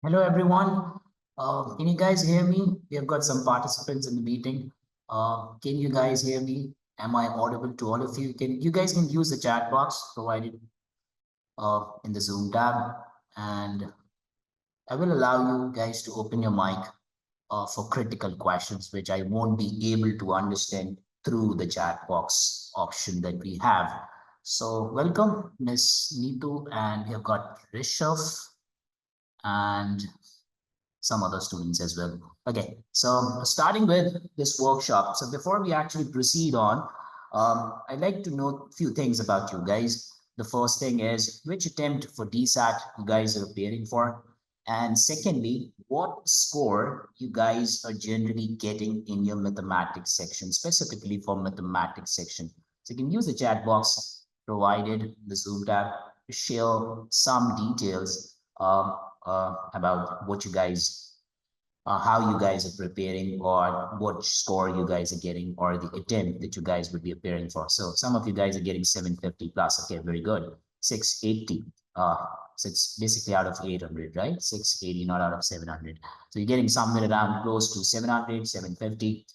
Hello, everyone. Can you guys hear me? We have got some participants in the meeting. Can you guys hear me? Am I audible to all of you? You guys can use the chat box provided in the Zoom tab, and I will allow you guys to open your mic for critical questions, which I won't be able to understand through the chat box option that we have. So welcome, Miss Neetu, and we have got Rishabh and some other students as well. Okay, so starting with this workshop. So before we actually proceed on, I'd like to know a few things about you guys. The first thing is which attempt for DSAT you guys are appearing for? And secondly, what score you guys are generally getting in your mathematics section, specifically for mathematics section. So you can use the chat box provided the Zoom tab to share some details about what you guys, how you guys are preparing, or what score you guys are getting, or the attempt that you guys would be appearing for. So some of you guys are getting 750 plus. Okay, very good. 680. So it's basically out of 800, right? 680, not out of 700. So you're getting somewhere around close to 700, 750,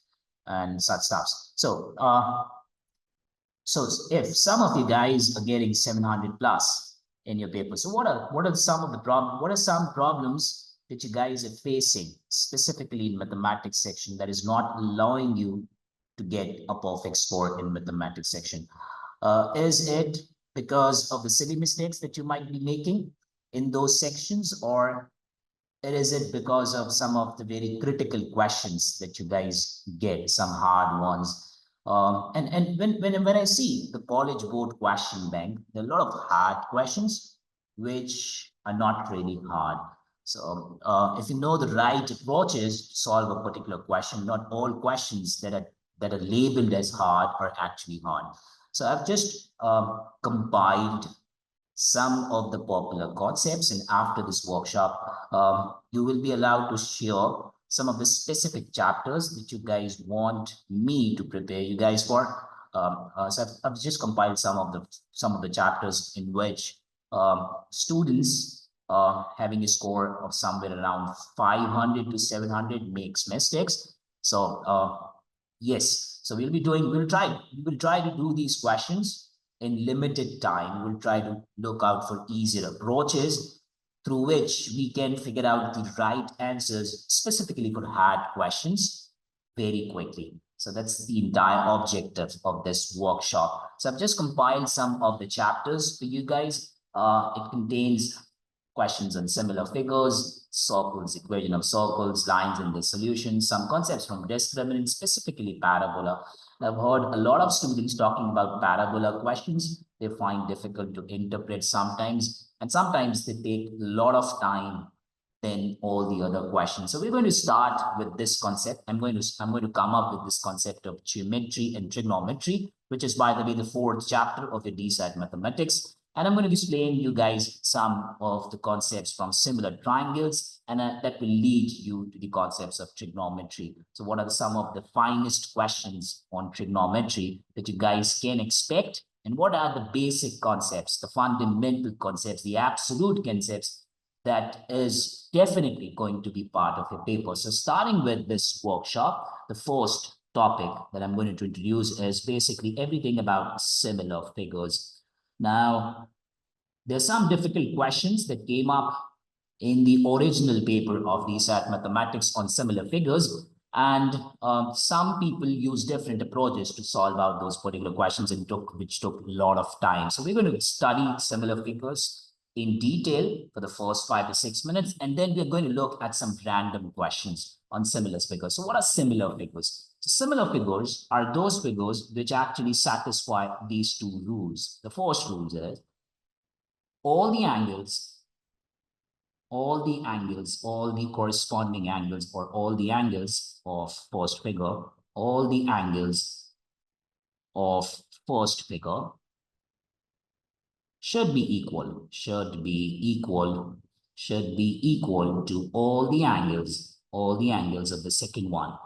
and such stuff. So if some of you guys are getting 700 plus in your paper, so what are some of the problems? What are some problems that you guys are facing specifically in mathematics section that is not allowing you to get a perfect score in mathematics section? Is it because of the silly mistakes that you might be making in those sections, or is it because of some of the very critical questions that you guys get, some hard ones? And when I see the college board question bank, there are a lot of hard questions which are not really hard. So if you know the right approaches to solve a particular question, not all questions that are labeled as hard are actually hard. So I've just compiled some of the popular concepts, and after this workshop, you will be allowed to share some of the specific chapters that you guys want me to prepare you guys for. So I've just compiled some of the chapters in which students having a score of somewhere around 500 to 700 makes mistakes. So yes, so we will try to do these questions in limited time. We'll try to look out for easier approaches through which we can figure out the right answers specifically for hard questions very quickly. So that's the entire objective of this workshop. So I've just compiled some of the chapters for you guys. It contains questions on similar figures, circles, equation of circles, lines and their solutions, some concepts from discriminant, specifically parabola. I've heard a lot of students talking about parabola questions. They find difficult to interpret sometimes, and sometimes they take a lot of time than all the other questions. So we're going to start with this concept. I'm going to come up with this concept of geometry and trigonometry, which is, by the way, the 4th chapter of your DSAT mathematics. And I'm going to explain you guys some of the concepts from similar triangles, and that will lead you to the concepts of trigonometry. So what are some of the finest questions on trigonometry that you guys can expect? And what are the basic concepts, the fundamental concepts, the absolute concepts that is definitely going to be part of your paper? So starting with this workshop, the first topic that I'm going to introduce is basically everything about similar figures. Now, there's some difficult questions that came up in the original paper of DSAT mathematics on similar figures, and some people use different approaches to solve out those particular questions, and which took a lot of time. So we're going to study similar figures in detail for the first 5 to 6 minutes, and then we're going to look at some random questions on similar figures. So what are similar figures? So similar figures are those figures which actually satisfy these two rules. The first rule is all the corresponding angles, or all the angles of first figure, all the angles of first figure should be equal to all the angles of the second one.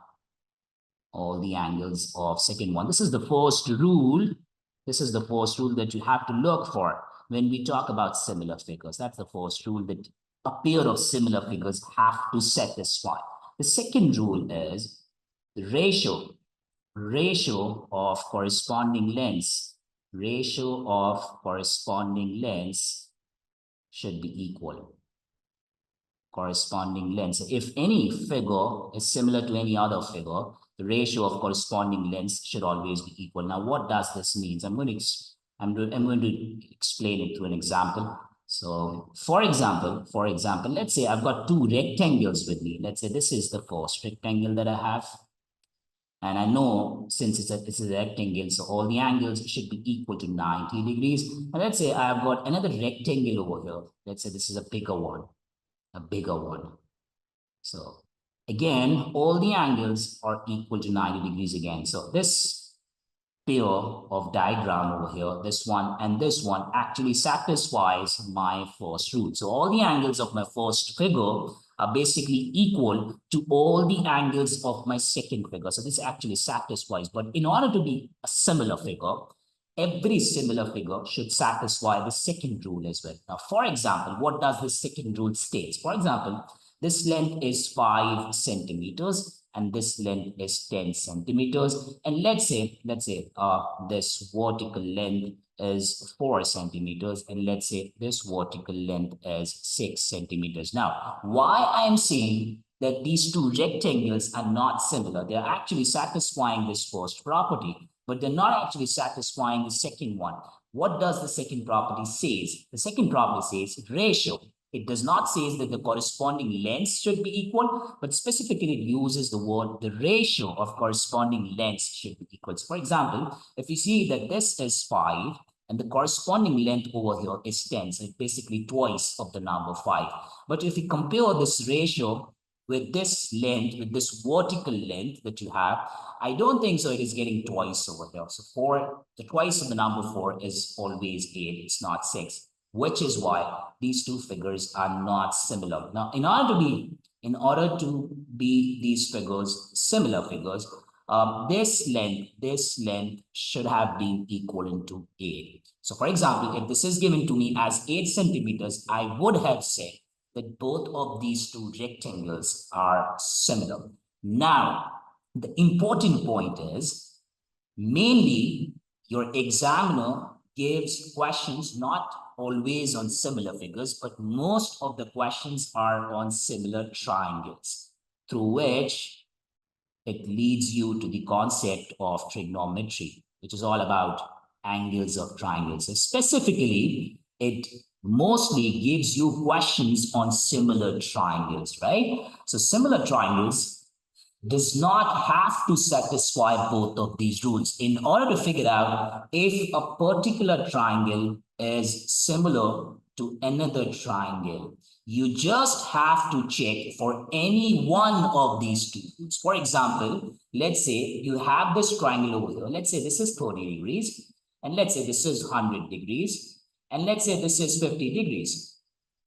All the angles of second one. This is the first rule. This is the first rule that you have to look for when we talk about similar figures. That's the first rule that a pair of similar figures have to satisfy. The second rule is the ratio of corresponding lengths should be equal. Corresponding lengths. If any figure is similar to any other figure, the ratio of corresponding lengths should always be equal. Now, what does this mean? I'm going to explain it through an example. So, for example, let's say I've got two rectangles with me. Let's say this is the first rectangle that I have. And I know since it's a rectangle, so all the angles should be equal to 90 degrees. And let's say I've got another rectangle over here. Let's say this is a bigger one. So again, all the angles are equal to 90 degrees again. So this pair of diagram over here, this one and this one, actually satisfies my first rule. So all the angles of my first figure are basically equal to all the angles of my second figure. So this actually satisfies. But in order to be a similar figure, every similar figure should satisfy the second rule as well. Now, for example, what does the second rule state? For example, this length is 5 centimeters and this length is 10 centimeters. And let's say this vertical length is 4 centimeters, and let's say this vertical length is 6 centimeters. Now, why I'm saying that these two rectangles are not similar? They're actually satisfying this first property, but they're not actually satisfying the second one. What does the second property say? The second property says ratio. It does not say that the corresponding lengths should be equal, but specifically it uses the word the ratio of corresponding lengths should be equal. So for example, if you see that this is 5 and the corresponding length over here is 10, so it's basically twice of the number 5. But if you compare this ratio with this length, with this vertical length that you have, I don't think so it is getting twice over here. So the twice of the number 4 is always 8, it's not 6. Which is why these two figures are not similar. Now, in order to be these figures similar figures, this length should have been equal to 8. So, for example, if this is given to me as 8 centimeters, I would have said that both of these two rectangles are similar. Now, the important point is, mainly your examiner gives questions not always on similar figures, but most of the questions are on similar triangles, through which it leads you to the concept of trigonometry, which is all about angles of triangles. So specifically, it mostly gives you questions on similar triangles, right? So similar triangles does not have to satisfy both of these rules. In order to figure out if a particular triangle is similar to another triangle, you just have to check for any one of these two rules. For example, let's say you have this triangle over here. Let's say this is 30 degrees, and let's say this is 100 degrees, and let's say this is 50 degrees.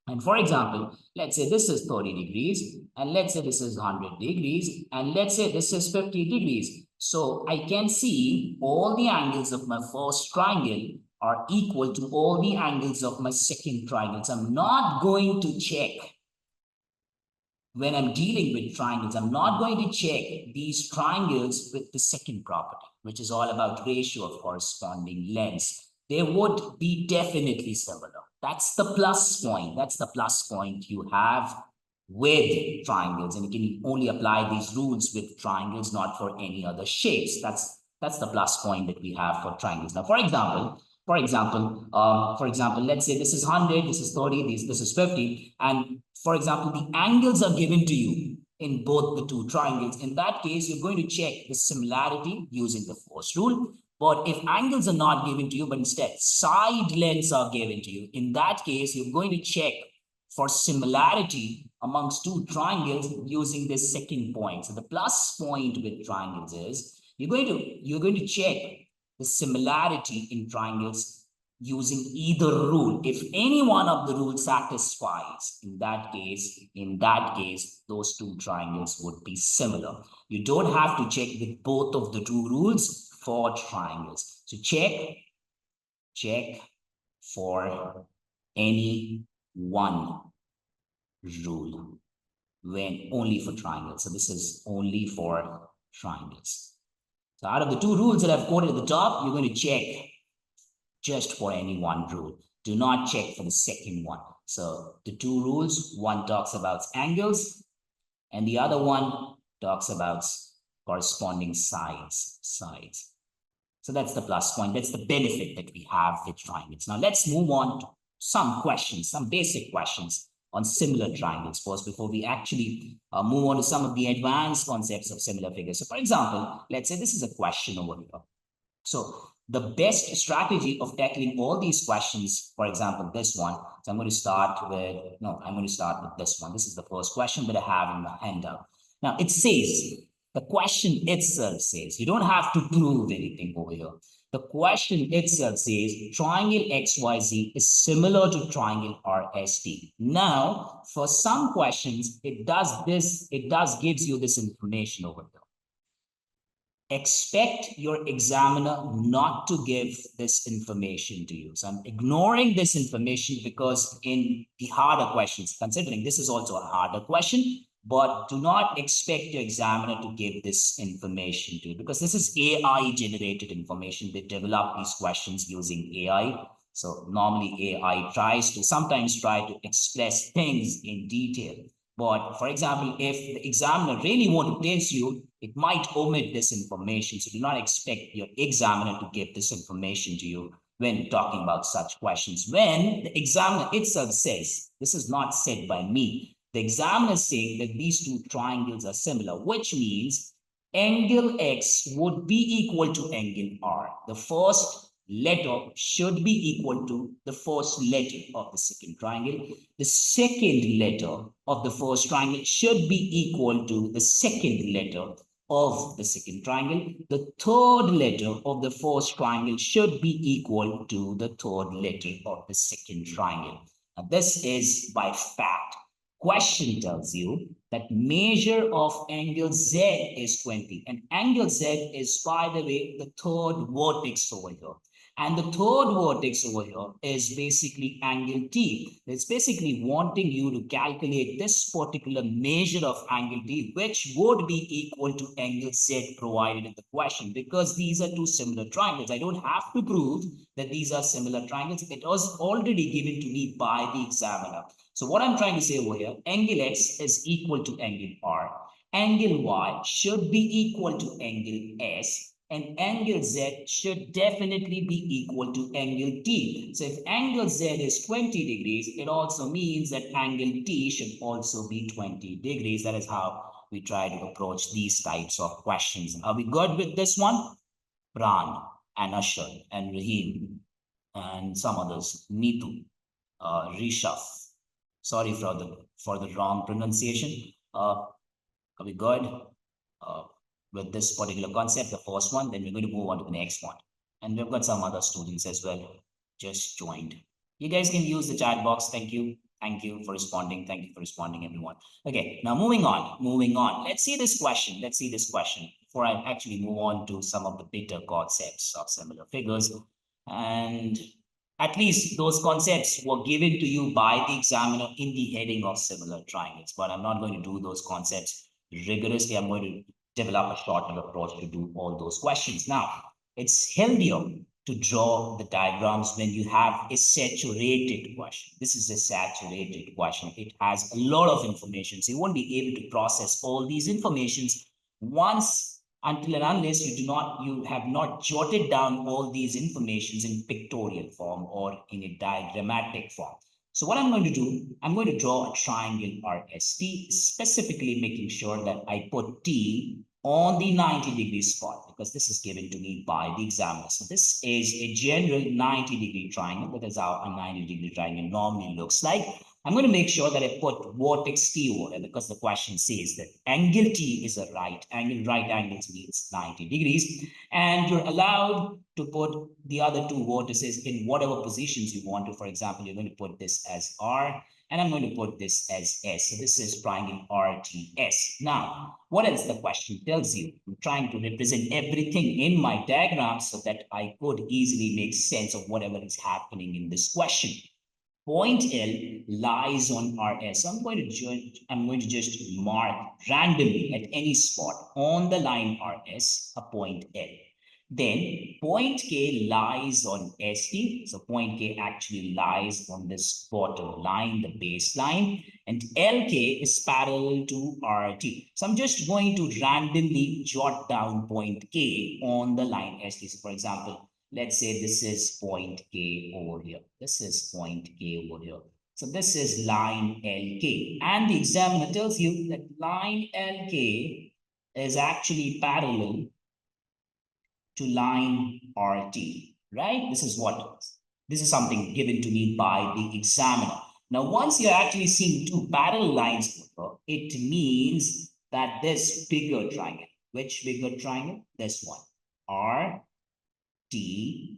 And for example, let's say this is 30 degrees, and let's say this is 100 degrees, and let's say this is 50 degrees. So I can see all the angles of my first triangle are equal to all the angles of my second triangle. So I'm not going to check, when I'm dealing with triangles, I'm not going to check these triangles with the second property, which is all about ratio of corresponding lengths. They would be definitely similar. That's the plus point. That's the plus point you have with triangles. And you can only apply these rules with triangles, not for any other shapes. That's the plus point that we have for triangles. Now, for example, let's say this is 100, this is 30, this is 50. And for example, the angles are given to you in both the two triangles. In that case, you're going to check the similarity using the first rule. But if angles are not given to you, but instead side lengths are given to you, in that case, you're going to check for similarity amongst two triangles using this second point. So the plus point with triangles is you're going to check the similarity in triangles using either rule. If any one of the rules satisfies, in that case, those two triangles would be similar. You don't have to check with both of the two rules for triangles. So check for any one rule when only for triangles. So this is only for triangles. So out of the two rules that I've quoted at the top, you're going to check just for any one rule. Do not check for the second one. So the two rules, one talks about angles and the other one talks about corresponding sides. So that's the plus point. That's the benefit that we have with triangles. Now let's move on to some questions, some basic questions on similar triangles first before we actually move on to some of the advanced concepts of similar figures. So for example, let's say this is a question over here. So the best strategy of tackling all these questions, for example, this one, so I'm going to start with this one. This is the first question that I have in the handout. Now it says, the question itself says, you don't have to prove anything over here. The question itself says, triangle XYZ is similar to triangle RST. Now, for some questions, it does gives you this information over here. Expect your examiner not to give this information to you. So I'm ignoring this information because in the harder questions, considering this is also a harder question, but do not expect your examiner to give this information to you because this is AI generated information. They develop these questions using AI. So normally AI sometimes try to express things in detail. But for example, if the examiner really wants to test you, it might omit this information. So do not expect your examiner to give this information to you when talking about such questions. When the examiner itself says, this is not said by me, the examiner is saying that these two triangles are similar, which means angle X would be equal to angle R. The first letter should be equal to the first letter of the second triangle. The second letter of the first triangle should be equal to the second letter of the second triangle. The third letter of the first triangle should be equal to the third letter of the second triangle. Now, this is by fact. Question tells you that measure of angle Z is 20. And angle Z is, by the way, the third vertex over here. And the third vertex over here is basically angle T. It's basically wanting you to calculate this particular measure of angle T, which would be equal to angle Z provided in the question, because these are two similar triangles. I don't have to prove that these are similar triangles. It was already given to me by the examiner. So what I'm trying to say over here, angle X is equal to angle R. Angle Y should be equal to angle S. And angle Z should definitely be equal to angle T. So if angle Z is 20 degrees, it also means that angle T should also be 20 degrees. That is how we try to approach these types of questions. Are we good with this one? Pran and Ashar and Rahim and some others, Neetu, Rishaf. Sorry for the wrong pronunciation. Are we good? With this particular concept, the first one, then we're going to move on to the next one. And we've got some other students as well just joined. You guys can use the chat box. Thank you. Thank you for responding. Thank you for responding, everyone. Okay, now moving on. Let's see this question. Before I actually move on to some of the bigger concepts of similar figures. And at least those concepts were given to you by the examiner in the heading of similar triangles. But I'm not going to do those concepts rigorously. I'm going to develop a shorter approach to do all those questions. Now, it's healthier to draw the diagrams when you have a saturated question. This is a saturated question. It has a lot of information, so you won't be able to process all these informations until and unless you have not jotted down all these informations in pictorial form or in a diagrammatic form. So what I'm going to do, I'm going to draw a triangle RST, specifically making sure that I put T on the 90-degree spot, because this is given to me by the examiner. So this is a general 90-degree triangle. That is how a 90-degree triangle normally looks like. I'm going to make sure that I put vertex T over there, because the question says that angle T is a right angle. Right angles means 90 degrees. And you're allowed to put the other two vertices in whatever positions you want to. For example, you're going to put this as R, and I'm going to put this as S. So this is triangle RTS. Now, what else the question tells you? I'm trying to represent everything in my diagram so that I could easily make sense of whatever is happening in this question. Point L lies on RS. So I'm going to just mark randomly at any spot on the line RS a point L. Then point K lies on ST. So point K actually lies on this bottom line, the baseline, and LK is parallel to RT. So I'm just going to randomly jot down point K on the line ST. So for example, let's say this is point K over here. This is point K over here. So this is line LK. And the examiner tells you that line LK is actually parallel to line RT, right? This is something given to me by the examiner. Now, once you're actually seeing two parallel lines, it means that this bigger triangle, which bigger triangle? This one, RTS,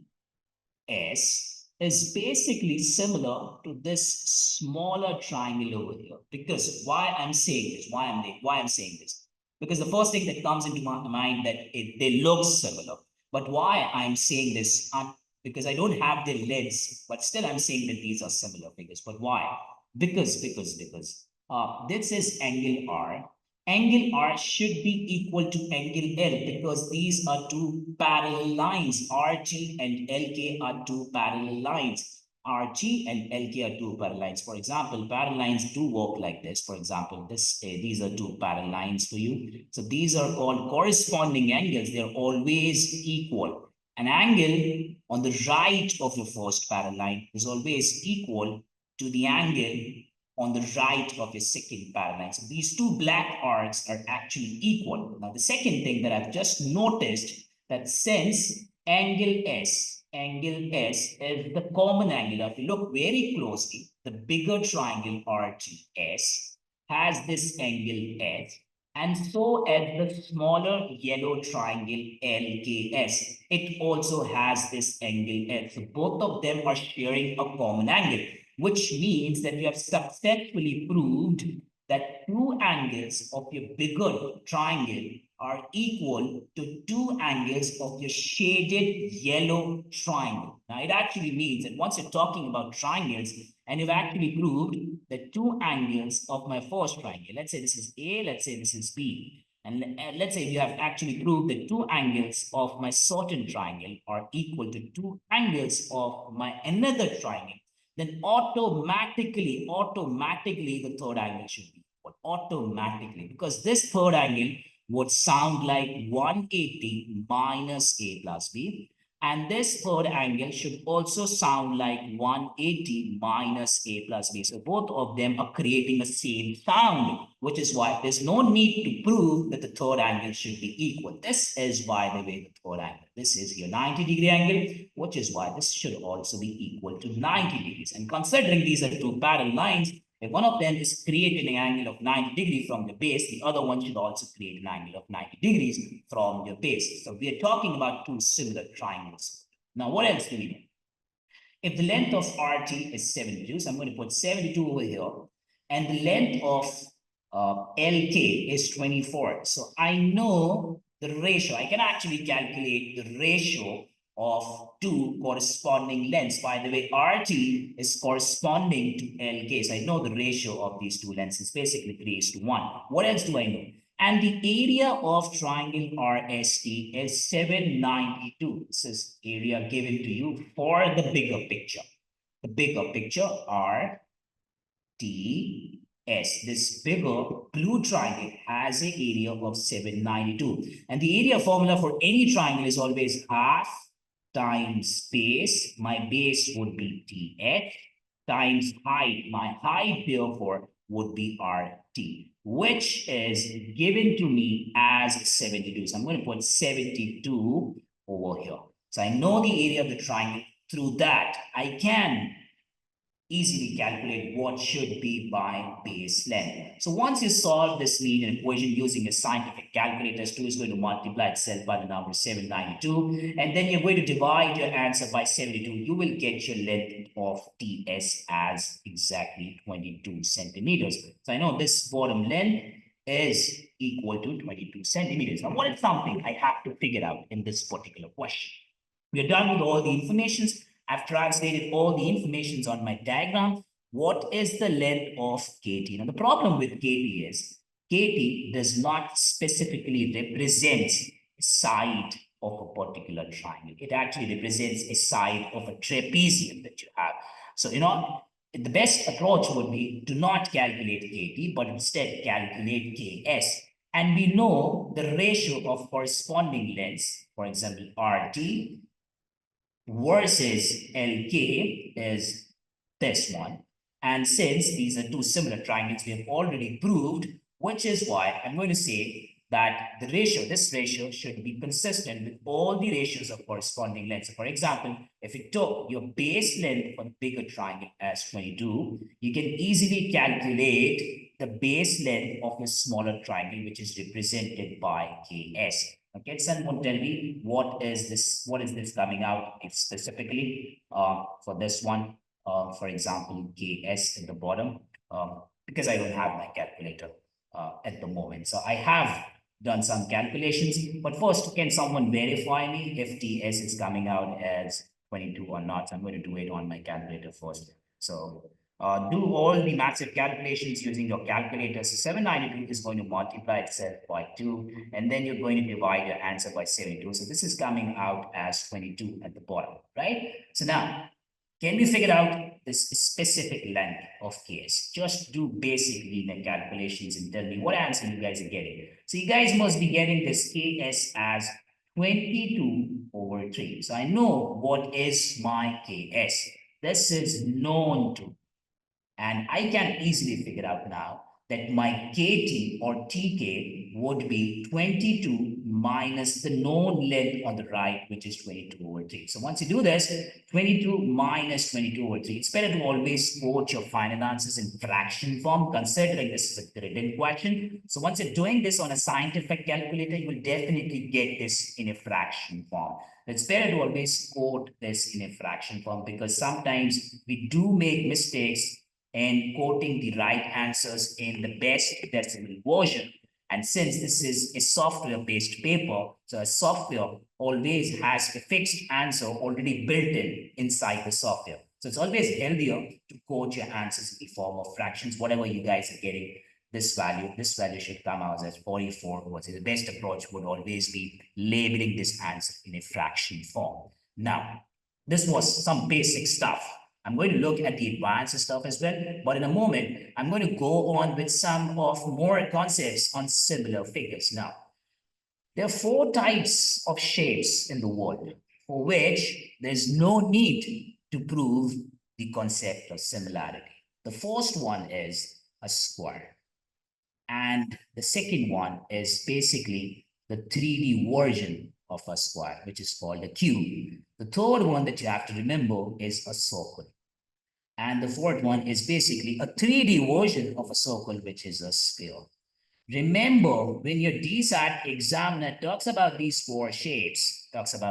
is basically similar to this smaller triangle over here. Because why I'm saying this? Why I'm saying this? Because the first thing that comes into my mind that they look similar. But why I'm saying this? Because I don't have the lens, but still I'm saying that these are similar figures. But why? Because this is angle R. Angle R should be equal to angle L because these are two parallel lines. RT and LK are two parallel lines. RT and LK are two parallel lines. For example, parallel lines do work like this. For example, these are two parallel lines for you. So these are called corresponding angles. They're always equal. An angle on the right of your first parallel line is always equal to the angle on the right of your second parallel line. So these two black arcs are actually equal. Now, the second thing that I've just noticed that since angle S is the common angle. If you look very closely, the bigger triangle RTS has this angle S, and so as the smaller yellow triangle LKS, it also has this angle S. So both of them are sharing a common angle, which means that you have successfully proved that two angles of your bigger triangle are equal to two angles of your shaded yellow triangle. Now, it actually means that once you're talking about triangles, and you've actually proved that two angles of my first triangle, let's say this is A, let's say this is B, and let's say you have actually proved that two angles of my certain triangle are equal to two angles of my another triangle, then automatically the third angle should be equal. Automatically, because this third angle would sound like 180 minus A plus B. And this third angle should also sound like 180 minus A plus B. So both of them are creating the same sound, which is why there's no need to prove that the third angle should be equal. This is, by the way, the third angle. This is your 90-degree angle, which is why this should also be equal to 90 degrees. And considering these are two parallel lines, if one of them is creating an angle of 90 degrees from the base, the other one should also create an angle of 90 degrees from your base. So we are talking about two similar triangles. Now, what else do we know? If the length of RT is 72, so I'm going to put 72 over here, and the length of LK is 24. So I know the ratio. I can actually calculate the ratio of two corresponding lengths. By the way, RT is corresponding to LK. So I know the ratio of these two lengths is basically 3:1. What else do I know? And the area of triangle RST is 792. This is area given to you for the bigger picture. The bigger picture, RTS. This bigger blue triangle has an area of 792. And the area formula for any triangle is always half times base. My base would be TH times height. My height, therefore, would be RT, which is given to me as 72. So I'm going to put 72 over here. So I know the area of the triangle. Through that, I can easily calculate what should be my base length. So once you solve this linear equation using a scientific calculator, 2 is going to multiply itself by the number 792, and then you're going to divide your answer by 72. You will get your length of TS as exactly 22 centimeters. So I know this bottom length is equal to 22 centimeters. Now, what is something I have to figure out in this particular question? We're done with all the informations. I've translated all the informations on my diagram. What is the length of KT? Now, the problem with KT is KT does not specifically represent a side of a particular triangle. It actually represents a side of a trapezium that you have. So, the best approach would be to not calculate KT, but instead calculate KS. And we know the ratio of corresponding lengths, for example, RT versus LK is this one. And since these are two similar triangles, we have already proved, which is why I'm going to say that the ratio, this ratio should be consistent with all the ratios of corresponding lengths. So for example, if you took your base length for the bigger triangle as 22, you can easily calculate the base length of a smaller triangle, which is represented by KS. Okay, someone tell me what is this coming out specifically for this one? For example, KS at the bottom, because I don't have my calculator at the moment. So I have done some calculations, but first, can someone verify me if TS is coming out as 22 or not? So I'm going to do it on my calculator first. So do all the massive calculations using your calculator. So 792 is going to multiply itself by 2, and then you're going to divide your answer by 72. So this is coming out as 22 at the bottom, right? So now, can we figure out this specific length of KS? Just do basic linear calculations and tell me what answer you guys are getting. So you guys must be getting this KS as 22/3. So I know what is my KS. This is known to. And I can easily figure out now that my KT or TK would be 22 minus the known length on the right, which is 22/3. So once you do this, 22 minus 22/3, it's better to always quote your final answers in fraction form, considering this is a written question. So once you're doing this on a scientific calculator, you will definitely get this in a fraction form. It's better to always quote this in a fraction form, because sometimes we do make mistakes and quoting the right answers in the best decimal version. And since this is a software-based paper, so a software always has a fixed answer already built inside the software. So it's always healthier to quote your answers in the form of fractions. Whatever you guys are getting, this value should come out as 44. The best approach would always be labeling this answer in a fraction form. Now, this was some basic stuff. I'm going to look at the advanced stuff as well, but in a moment, I'm going to go on with some of more concepts on similar figures. Now, there are 4 types of shapes in the world for which there's no need to prove the concept of similarity. The first one is a square. And the second one is basically the 3D version of a square, which is called a cube. The third one that you have to remember is a circle. And the fourth one is basically a 3D version of a circle, which is a sphere. Remember, when your DSAT examiner talks about these 4 shapes, some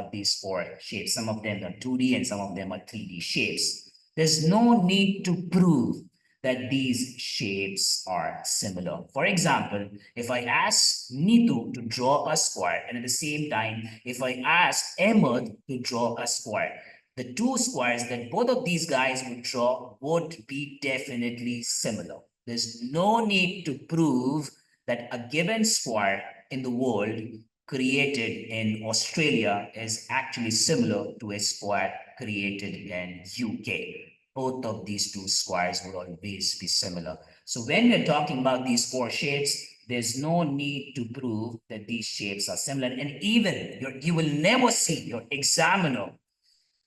of them are 2D and some of them are 3D shapes. There's no need to prove that these shapes are similar. For example, if I ask Neetu to draw a square, and at the same time, if I ask Ahmed to draw a square, the 2 squares that both of these guys would draw would be definitely similar. There's no need to prove that a given square in the world created in Australia is actually similar to a square created in UK. Both of these 2 squares would always be similar. So when we're talking about these 4 shapes, there's no need to prove that these shapes are similar. And even you will never see your examiner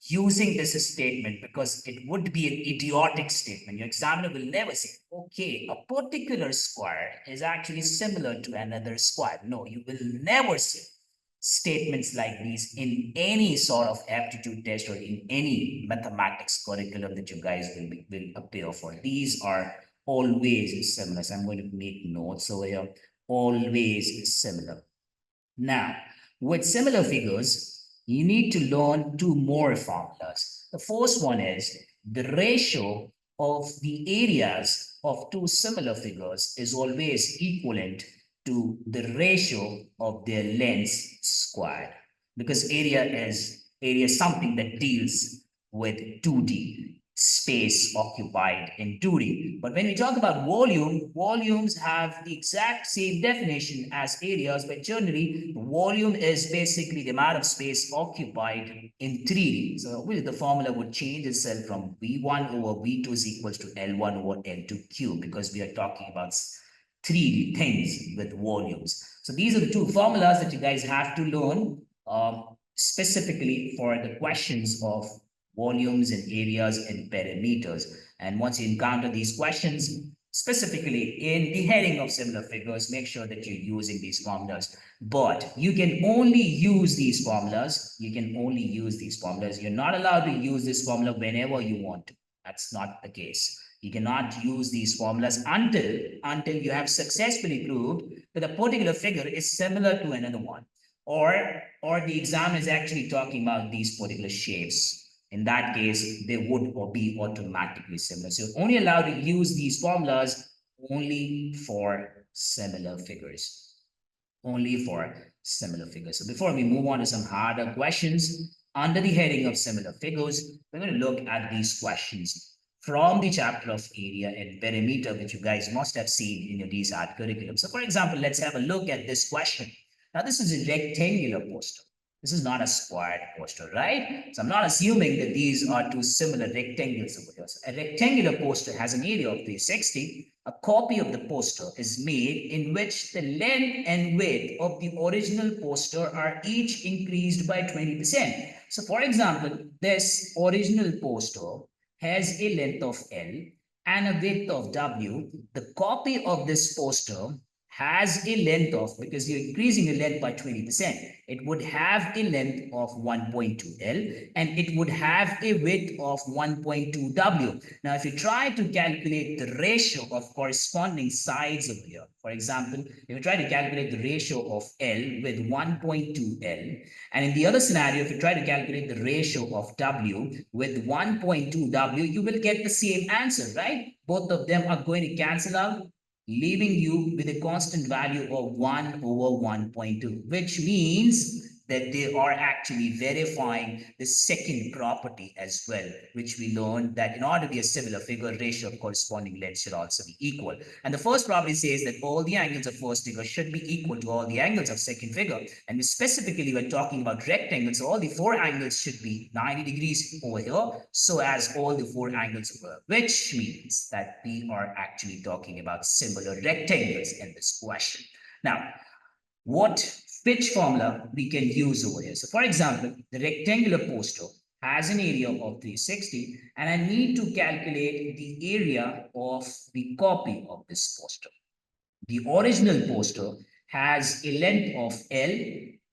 using this statement, because it would be an idiotic statement. Your examiner will never say, okay, a particular square is actually similar to another square. No, you will never see statements like these in any sort of aptitude test or in any mathematics curriculum that you guys will appear for. These are always similar. So I'm going to make notes over here. Always similar. Now, with similar figures, you need to learn 2 more formulas. The first one is the ratio of the areas of 2 similar figures is always equivalent to the ratio of their lengths squared, because area is something that deals with 2D, space occupied in 2D. But when we talk about volume, volumes have the exact same definition as areas, but generally volume is basically the amount of space occupied in 3D. So the formula would change itself from V1 over V2 is equals to L1 over L2 cube, because we are talking about 3D things with volumes. So these are the two formulas that you guys have to learn specifically for the questions of volumes and areas and perimeters. And once you encounter these questions, specifically in the heading of similar figures, make sure that you're using these formulas. But you can only use these formulas. You can only use these formulas. You're not allowed to use this formula whenever you want to. That's not the case. You cannot use these formulas until you have successfully proved that a particular figure is similar to another one, or the exam is actually talking about these particular shapes. In that case, they would or be automatically similar. So you're only allowed to use these formulas only for similar figures. Only for similar figures. So before we move on to some harder questions, under the heading of similar figures, we're going to look at these questions from the chapter of area and perimeter, which you guys must have seen in your DSAT curriculum. So for example, let's have a look at this question. Now, this is a rectangular poster. This is not a squared poster, right? So I'm not assuming that these are two similar rectangles over here. So a rectangular poster has an area of 360. A copy of the poster is made in which the length and width of the original poster are each increased by 20%. So for example, this original poster has a length of L and a width of W. The copy of this poster has a length of, because you're increasing the length by 20%, it would have a length of 1.2 L and it would have a width of 1.2 W. Now, if you try to calculate the ratio of corresponding sides over here, for example, if you try to calculate the ratio of L with 1.2 L, and in the other scenario, if you try to calculate the ratio of W with 1.2 W, you will get the same answer, right? Both of them are going to cancel out, leaving you with a constant value of 1 over 1.2, which means that they are actually verifying the second property as well, which we learned that in order to be a similar figure, ratio of corresponding lengths should also be equal. And the first property says that all the angles of first figure should be equal to all the angles of second figure. And we specifically were talking about rectangles, so all the four angles should be 90 degrees over here, so as all the four angles over here, which means that we are actually talking about similar rectangles in this question. Now, which formula we can use over here? So for example, the rectangular poster has an area of 360 and I need to calculate the area of the copy of this poster. The original poster has a length of L.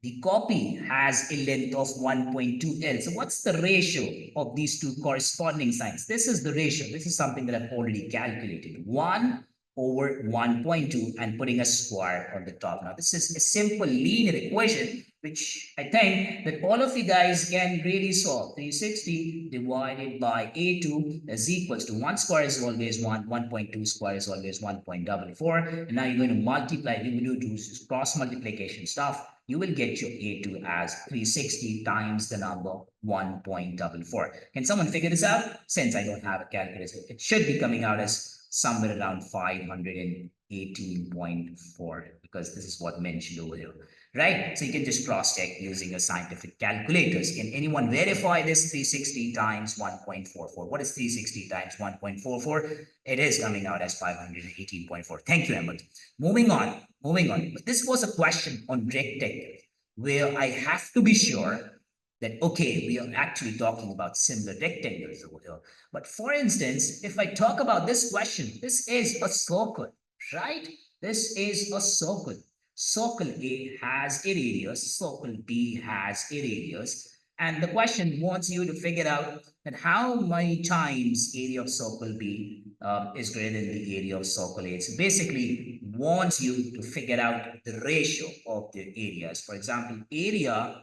The copy has a length of 1.2 L. So what's the ratio of these two corresponding signs? This is the ratio. This is something that I've already calculated. 1 over 1.2 and putting a square on the top. Now, this is a simple linear equation, which I think that all of you guys can really solve. 360 divided by A2 is equals to 1 square is always 1, 1.2 square is always 1.44. And now you're going to multiply, you will do cross multiplication stuff. You will get your A2 as 360 times the number 1.44. Can someone figure this out? Since I don't have a calculator, it should be coming out as somewhere around 518.4, because this is what mentioned over here, right? So you can just cross-check using a scientific calculators. Can anyone verify this 360 times 1.44? What is 360 times 1.44? It is coming out as 518.4. Thank you, Ahmed. Moving on. But this was a question on rectangle, where I have to be sure that, okay, we are actually talking about similar rectangles over here. But for instance, if I talk about this question, this is a circle, right? This is a circle. Circle A has a radius, circle B has a radius. And the question wants you to figure out that how many times area of circle B is greater than the area of circle A. So basically wants you to figure out the ratio of the areas. For example, area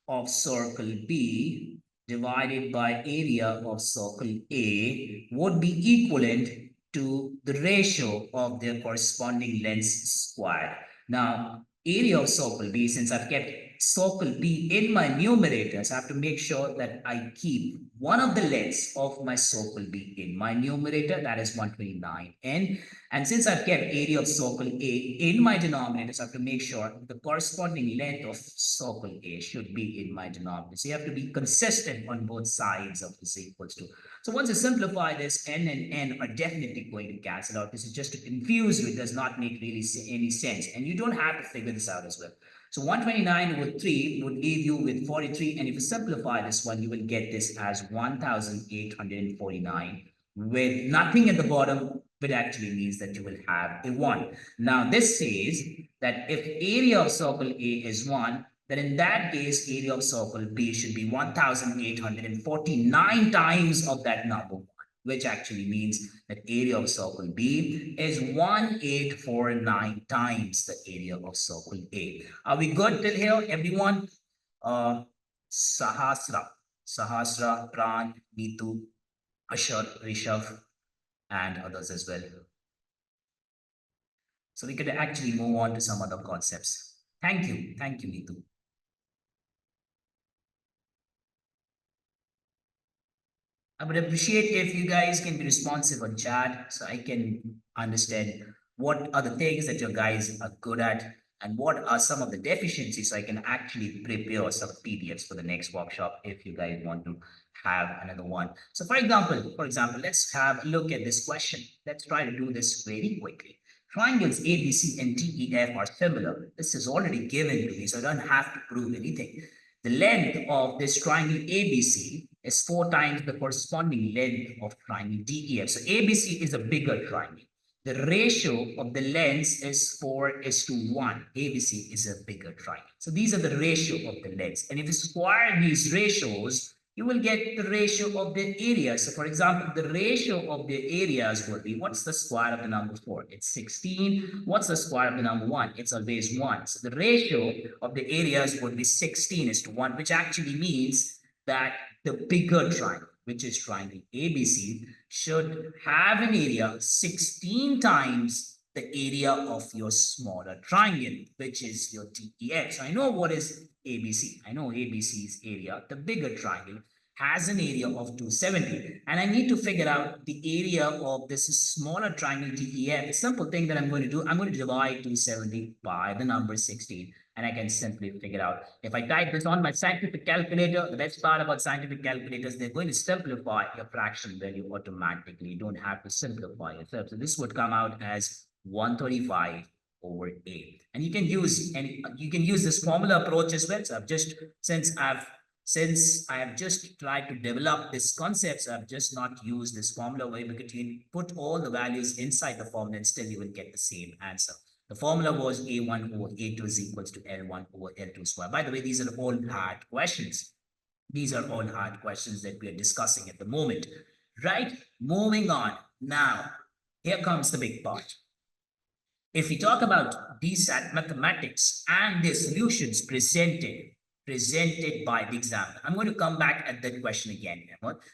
of circle B divided by area of circle A would be equivalent to the ratio of their corresponding lengths squared. Now, area of circle B, since I've kept circle B in my numerators, I have to make sure that I keep one of the lengths of my circle B in my numerator, that is 129n. And since I've kept area of circle A in my denominators, I have to make sure the corresponding length of circle A should be in my denominator. So you have to be consistent on both sides of this equals to. So once you simplify this, n and n are definitely going to cancel out. This is just to confuse you. It does not make really any sense. And you don't have to figure this out as well. So 129 over 3 would leave you with 43. And if you simplify this one, you will get this as 1,849 with nothing at the bottom, which actually means that you will have a 1. Now, this says that if area of circle A is 1, then in that case, area of circle B should be 1,849 times of that number 1, which actually means that area of circle B is 1,849 times the area of circle A. Are we good till here, everyone? 𝗂𝐴, Pran, Neetu, Ashar, Rishabh, and others as well. So we could actually move on to some other concepts. Thank you, Neetu. I would appreciate if you guys can be responsive on chat so I can understand what are the things that your guys are good at and what are some of the deficiencies so I can actually prepare some PDFs for the next workshop if you guys want to have another one. So for example, let's have a look at this question. Let's try to do this very quickly. Triangles ABC and DEF are similar. This is already given to me, so I don't have to prove anything. The length of this triangle ABC is 4 times the corresponding length of triangle DEF. So ABC is a bigger triangle. The ratio of the lengths is 4:1. ABC is a bigger triangle. So these are the ratio of the lengths. And if you square these ratios, you will get the ratio of the areas. So for example, the ratio of the areas will be, what's the square of the number 4? It's 16. What's the square of the number 1? It's always 1. So the ratio of the areas would be 16:1, which actually means that the bigger triangle, which is triangle ABC, should have an area 16 times the area of your smaller triangle, which is your DEF. So I know what is ABC. I know ABC's area. The bigger triangle has an area of 270. And I need to figure out the area of this smaller triangle DEF. A simple thing that I'm going to do, I'm going to divide 270 by the number 16. And I can simply figure out. If I type this on my scientific calculator, the best part about scientific calculators, they're going to simplify your fraction value automatically. You don't have to simplify yourself. So this would come out as 135/8. And you can use this formula approach as well. So since I have just tried to develop this concept, so I've just not used this formula way, because you can put all the values inside the formula and still you will get the same answer. The formula was A1/A2 is equals to L1/L2 square. By the way, these are all hard questions. These are all hard questions that we are discussing at the moment, right? Moving on. Now, here comes the big part. If we talk about DSAT mathematics and the solutions presented by the examiner, I'm going to come back at that question again.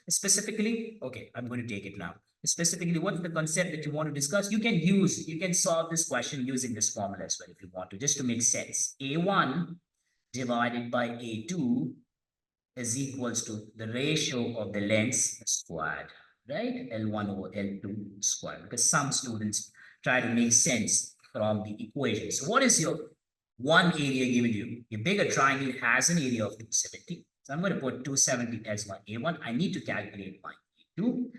Specifically, okay, I'm going to take it now. Specifically, what's the concept that you want to discuss? You can solve this question using this formula as well if you want to, just to make sense. A1 divided by A2 is equals to the ratio of the lengths squared, right? L1/L2 squared, because some students try to make sense from the equation. So what is your one area given to you? Your bigger triangle has an area of 270. So I'm going to put 270 as my A1. I need to calculate my A2.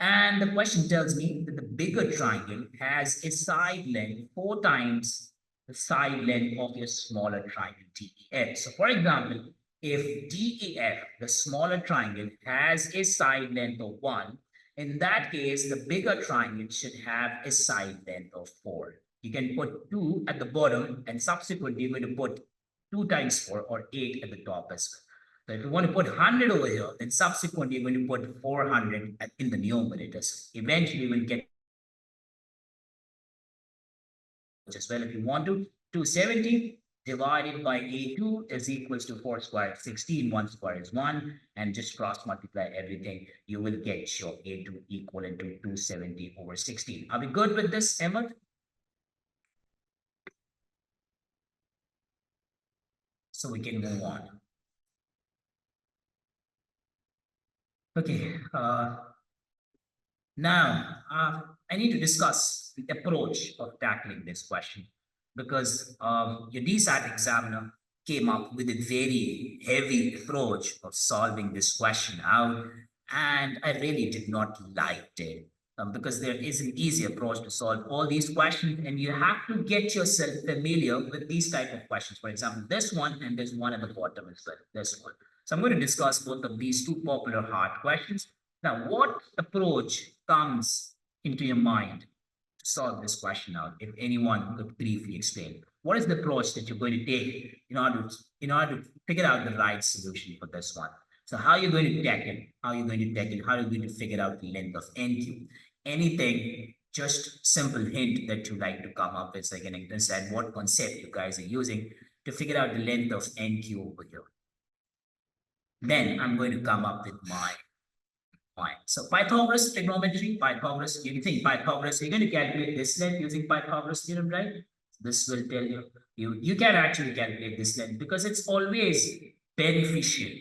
And the question tells me that the bigger triangle has a side length 4 times the side length of your smaller triangle DEF. So for example, if DEF, the smaller triangle, has a side length of 1, in that case, the bigger triangle should have a side length of 4. You can put 2 at the bottom, and subsequently you're going to put 2 times 4 or 8 at the top as well. So if you want to put 100 over here, then subsequently you're going to put 400 in the numerators. Eventually we'll get as well. If you want to, 270 divided by A2 is equals to 4 squared 16, 1 squared is 1, and just cross multiply everything. You will get your A2 equivalent to 270/16. Are we good with this, Emma? So we can move on. Okay. Now, I need to discuss the approach of tackling this question because your DSAT examiner came up with a very heavy approach of solving this question out, and I really did not like it because there is an easy approach to solve all these questions, and you have to get yourself familiar with these type of questions. For example, this one, and there's one at the bottom as well, this one. So I'm going to discuss both of these two popular hard questions. Now, what approach comes into your mind to solve this question out? If anyone could briefly explain, what is the approach that you're going to take in order to figure out the right solution for this one? So how are you going to tackle? How are you going to tackle? How are you going to figure out the length of NQ? Anything, just simple hint that you like to come up with, so I can understand what concept you guys are using to figure out the length of NQ over here. Then I'm going to come up with my point. So Pythagoras trigonometry, Pythagoras, you think Pythagoras, you're going to calculate this length using Pythagoras theorem, right? This will tell you can actually calculate this length because it's always beneficial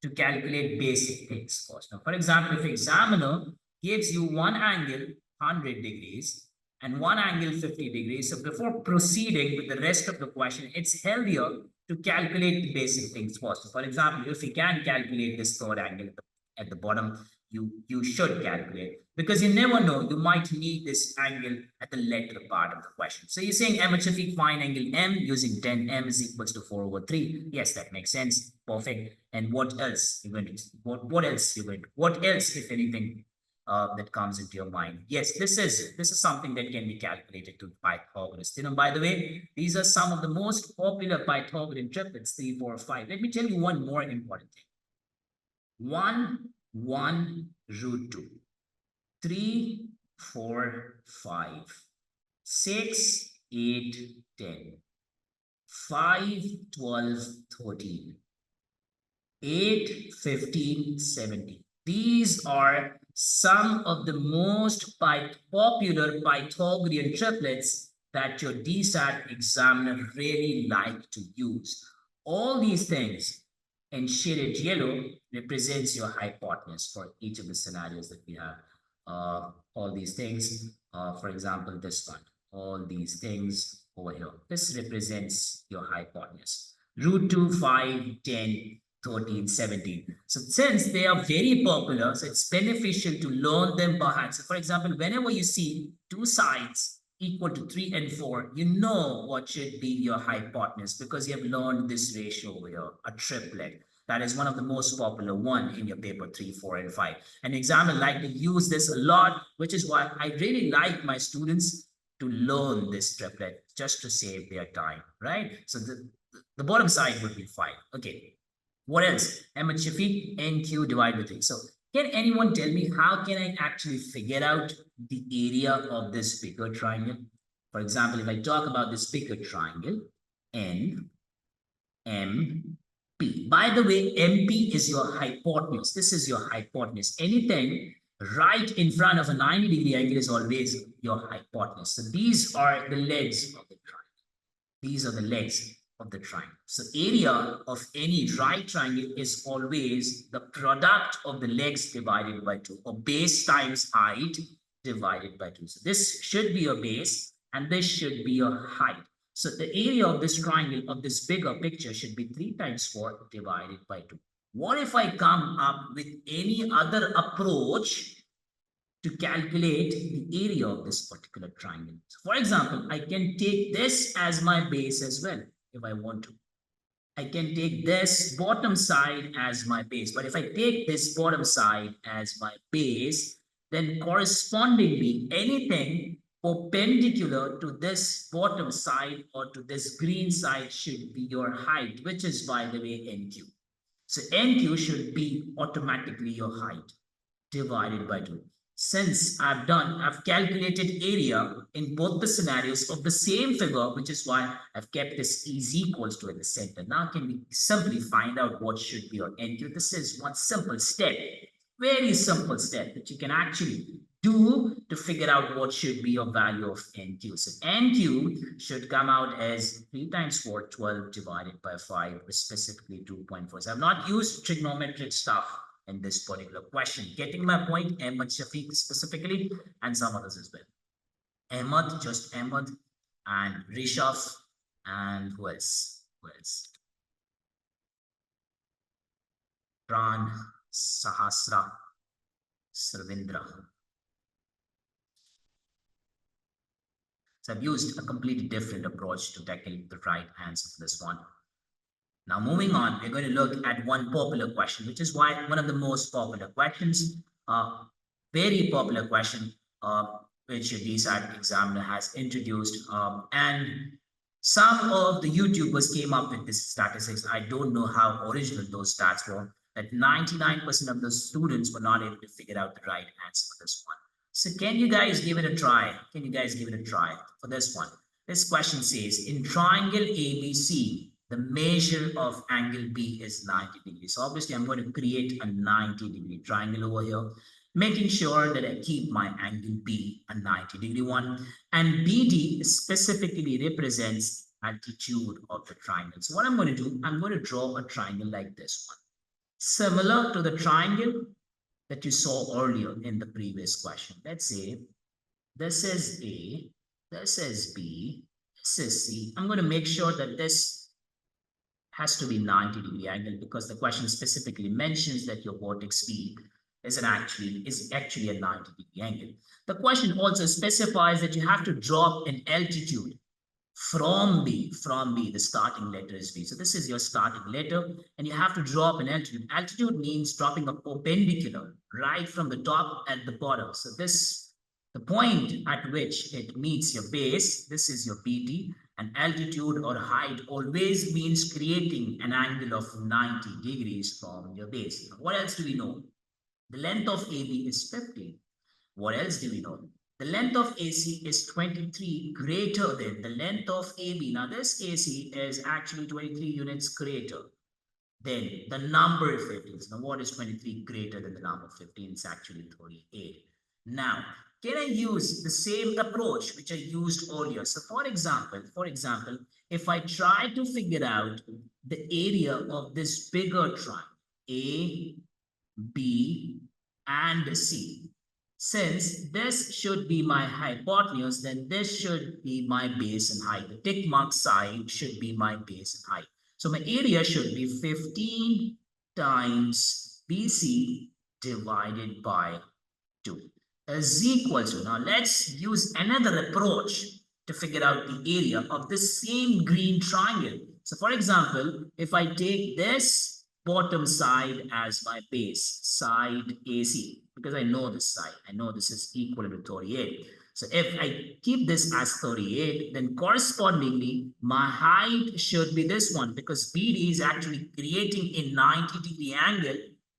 to calculate basic things first. Now, for example, if examiner gives you one angle 100 degrees and one angle 50 degrees, so before proceeding with the rest of the question, it's healthier to calculate the basic things first. So for example, if you can calculate this third angle at the bottom, you should calculate, because you never know, you might need this angle at the later part of the question. So you're saying HFE find angle M using 10 M is equals to 4 over 3. Yes, that makes sense. Perfect. And what else you're going to, what else you're going to, what else, if anything, that comes into your mind? Yes, this is something that can be calculated to Pythagoras. You know, by the way, these are some of the most popular Pythagorean triplets, 3, 4, 5. Let me tell you one more important thing. 1 root 2, 3, 4, 5, 6, 8, 10, 5, 12, 13, 8, 15, 17. These are some of the most popular Pythagorean triplets that your DSAT examiner really like to use. All these things in shaded yellow represents your hypotenuse for each of the scenarios that we have. All these things, for example, this one, all these things over here, this represents your hypotenuse. Root 2, 5, 10, 13, 17. So since they are very popular, so it's beneficial to learn them by hand. So for example, whenever you see two sides equal to 3 and 4, you know what should be your hypotenuse because you have learned this ratio over here, a triplet. That is one of the most popular one in your paper 3, 4, and 5. And examiner like to use this a lot, which is why I really like my students to learn this triplet just to save their time, right? So the bottom side would be 5. Okay. What else? HFE NQ divided by 3. So can anyone tell me how can I actually figure out the area of this bigger triangle? For example, if I talk about this bigger triangle, N, M, P. By the way, MP is your hypotenuse. This is your hypotenuse. Anything right in front of a 90-degree angle is always your hypotenuse. So these are the legs of the triangle. These are the legs of the triangle. So area of any right triangle is always the product of the legs divided by 2, or base times height divided by 2. So this should be your base and this should be your height. So the area of this triangle of this bigger picture should be 3 times 4 divided by 2. What if I come up with any other approach to calculate the area of this particular triangle? So for example, I can take this as my base as well if I want to. I can take this bottom side as my base. But if I take this bottom side as my base, then correspondingly anything perpendicular to this bottom side or to this green side should be your height, which is, by the way, NQ. So NQ should be automatically your height divided by 2. Since I've calculated area in both the scenarios of the same figure, which is why I've kept this is equals to at the center. Now can we simply find out what should be your NQ? This is one simple step, very simple step that you can actually do to figure out what should be your value of NQ. So NQ should come out as 3 times 4, 12 divided by 5, or specifically 2.4. So I've not used trigonometric stuff in this particular question. Getting my point? Ahmed Shafiq specifically, and some others as well. Ahmed, just Ahmed, and Rishaf, and who else? Who else? Pran, Sahasra, Sarvindra. So I've used a completely different approach to tackle the right answer for this one. Now, moving on, we're going to look at one popular question, which is why one of the most popular questions, very popular question, which your 𝐷SAT examiner has introduced. And some of the YouTubers came up with this statistics. I don't know how original those stats were, that 99% of the students were not able to figure out the right answer for this one. So can you guys give it a try? Can you guys give it a try for this one? This question says, in triangle ABC, the measure of angle B is 90 degrees. So obviously, I'm going to create a 90-degree triangle over here, making sure that I keep my angle B a 90-degree one. And BD specifically represents altitude of the triangle. So what I'm going to do, I'm going to draw a triangle like this one, similar to the triangle that you saw earlier in the previous question. Let's say this is A, this is B, this is C. I'm going to make sure that this has to be 90-degree angle, because the question specifically mentions that your vortex B is actually a 90-degree angle. The question also specifies that you have to drop an altitude from B, the starting letter is B. So this is your starting letter, and you have to drop an altitude. Altitude means dropping a perpendicular right from the top at the bottom. So this, the point at which it meets your base, this is your BT, and altitude or height always means creating an angle of 90 degrees from your base. Now, what else do we know? The length of AB is 15. What else do we know? The length of AC is 23 greater than the length of AB. Now this AC is actually 23 units greater than the number 15. Now what is 23 greater than the number 15? It's actually 38. Now, can I use the same approach which I used earlier? So for example, if I try to figure out the area of this bigger triangle, A, B, and C, since this should be my hypotenuse, then this should be my base and height. The tick mark side should be my base and height. So my area should be 15 times BC divided by 2 is equal to, now let's use another approach to figure out the area of the same green triangle. So for example, if I take this bottom side as my base, side AC, because I know this side, I know this is equal to 38. So if I keep this as 38, then correspondingly, my height should be this one, because BD is actually creating a 90-degree angle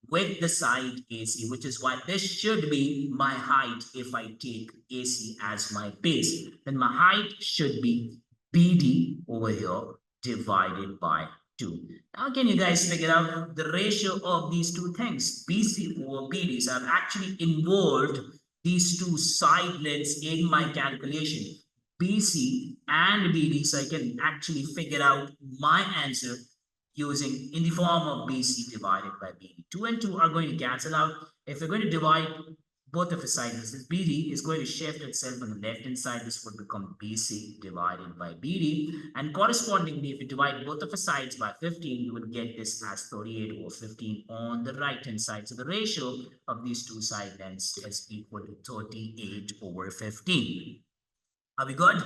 with the side AC, which is why this should be my height. If I take AC as my base, then my height should be BD over here divided by 2. Now, can you guys figure out the ratio of these two things, BC over BD? So I've actually involved these two side lengths in my calculation, BC and BD, so I can actually figure out my answer using in the form of BC divided by BD. 2 and 2 are going to cancel out. If we're going to divide both of the sides, this is BD is going to shift itself on the left hand side. This would become BC divided by BD. And correspondingly, if you divide both of the sides by 15, you would get this as 38 over 15 on the right hand side. So the ratio of these two side lengths is equal to 38 over 15. Are we good?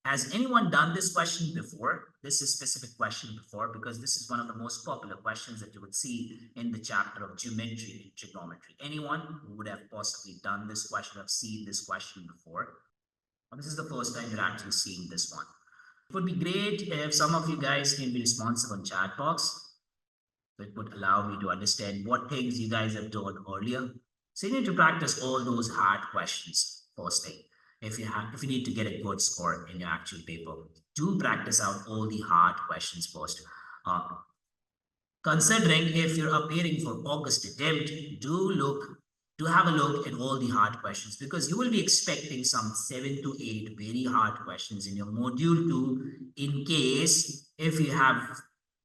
Has anyone done this question before? This is a specific question before, because this is one of the most popular questions that you would see in the chapter of geometry and trigonometry. Anyone who would have possibly done this question, have seen this question before? Or this is the first time you're actually seeing this one. It would be great if some of you guys can be responsive on chat box. It would allow me to understand what things you guys have done earlier. So you need to practice all those hard questions first thing. If you need to get a good score in your actual paper, do practice out all the hard questions first. Considering if you're appearing for August attempt, do look to have a look at all the hard questions, because you will be expecting some 7 to 8 very hard questions in your module 2 in case if you have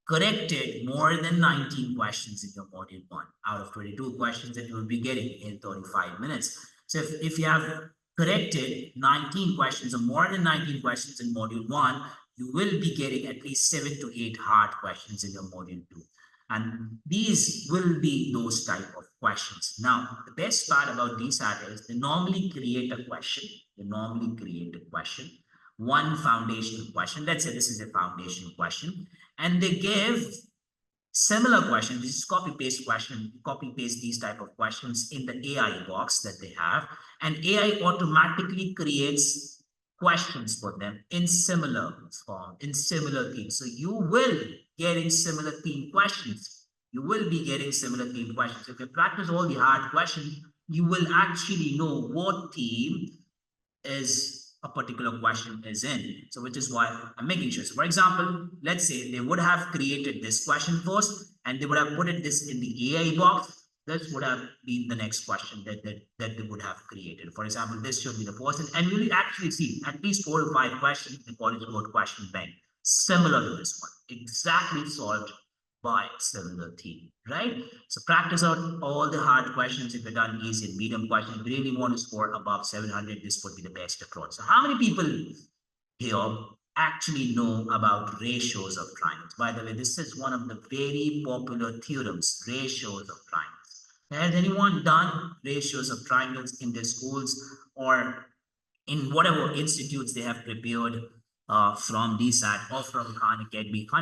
corrected more than 19 questions in your module 1 out of 22 questions that you will be getting in 35 minutes. So if you have corrected 19 questions or more than 19 questions in module 1, you will be getting at least 7 to 8 hard questions in your module 2. And these will be those type of questions. Now, the best part about 𝗖𝐴𝑑𝑠AT is they normally create a question. One foundational question. Let's say this is a foundational question. And they give similar questions. This is copy-paste question. Copy-paste these type of questions in the AI box that they have. And AI automatically creates questions for them in similar form, in similar themes. So you will getting similar theme questions. If you practice all the hard questions, you will actually know what theme is a particular question is in. So which is why I'm making sure. So for example, let's say they would have created this question first and they would have put this in the AI box. This would have been the next question that they would have created. For example, this should be the first, and you'll actually see at least 4 to 5 questions in College Board question bank similar to this one, exactly solved by similar theme, right? So practice out all the hard questions. If you're done easy and medium questions, if you really want to score above 700, this would be the best approach. So how many people here actually know about ratios of triangles? By the way, this is one of the very popular theorems, ratios of triangles. Has anyone done ratios of triangles in their schools or in whatever institutes they have prepared from 𝗖𝐴𝑑𝑠AT or from Khan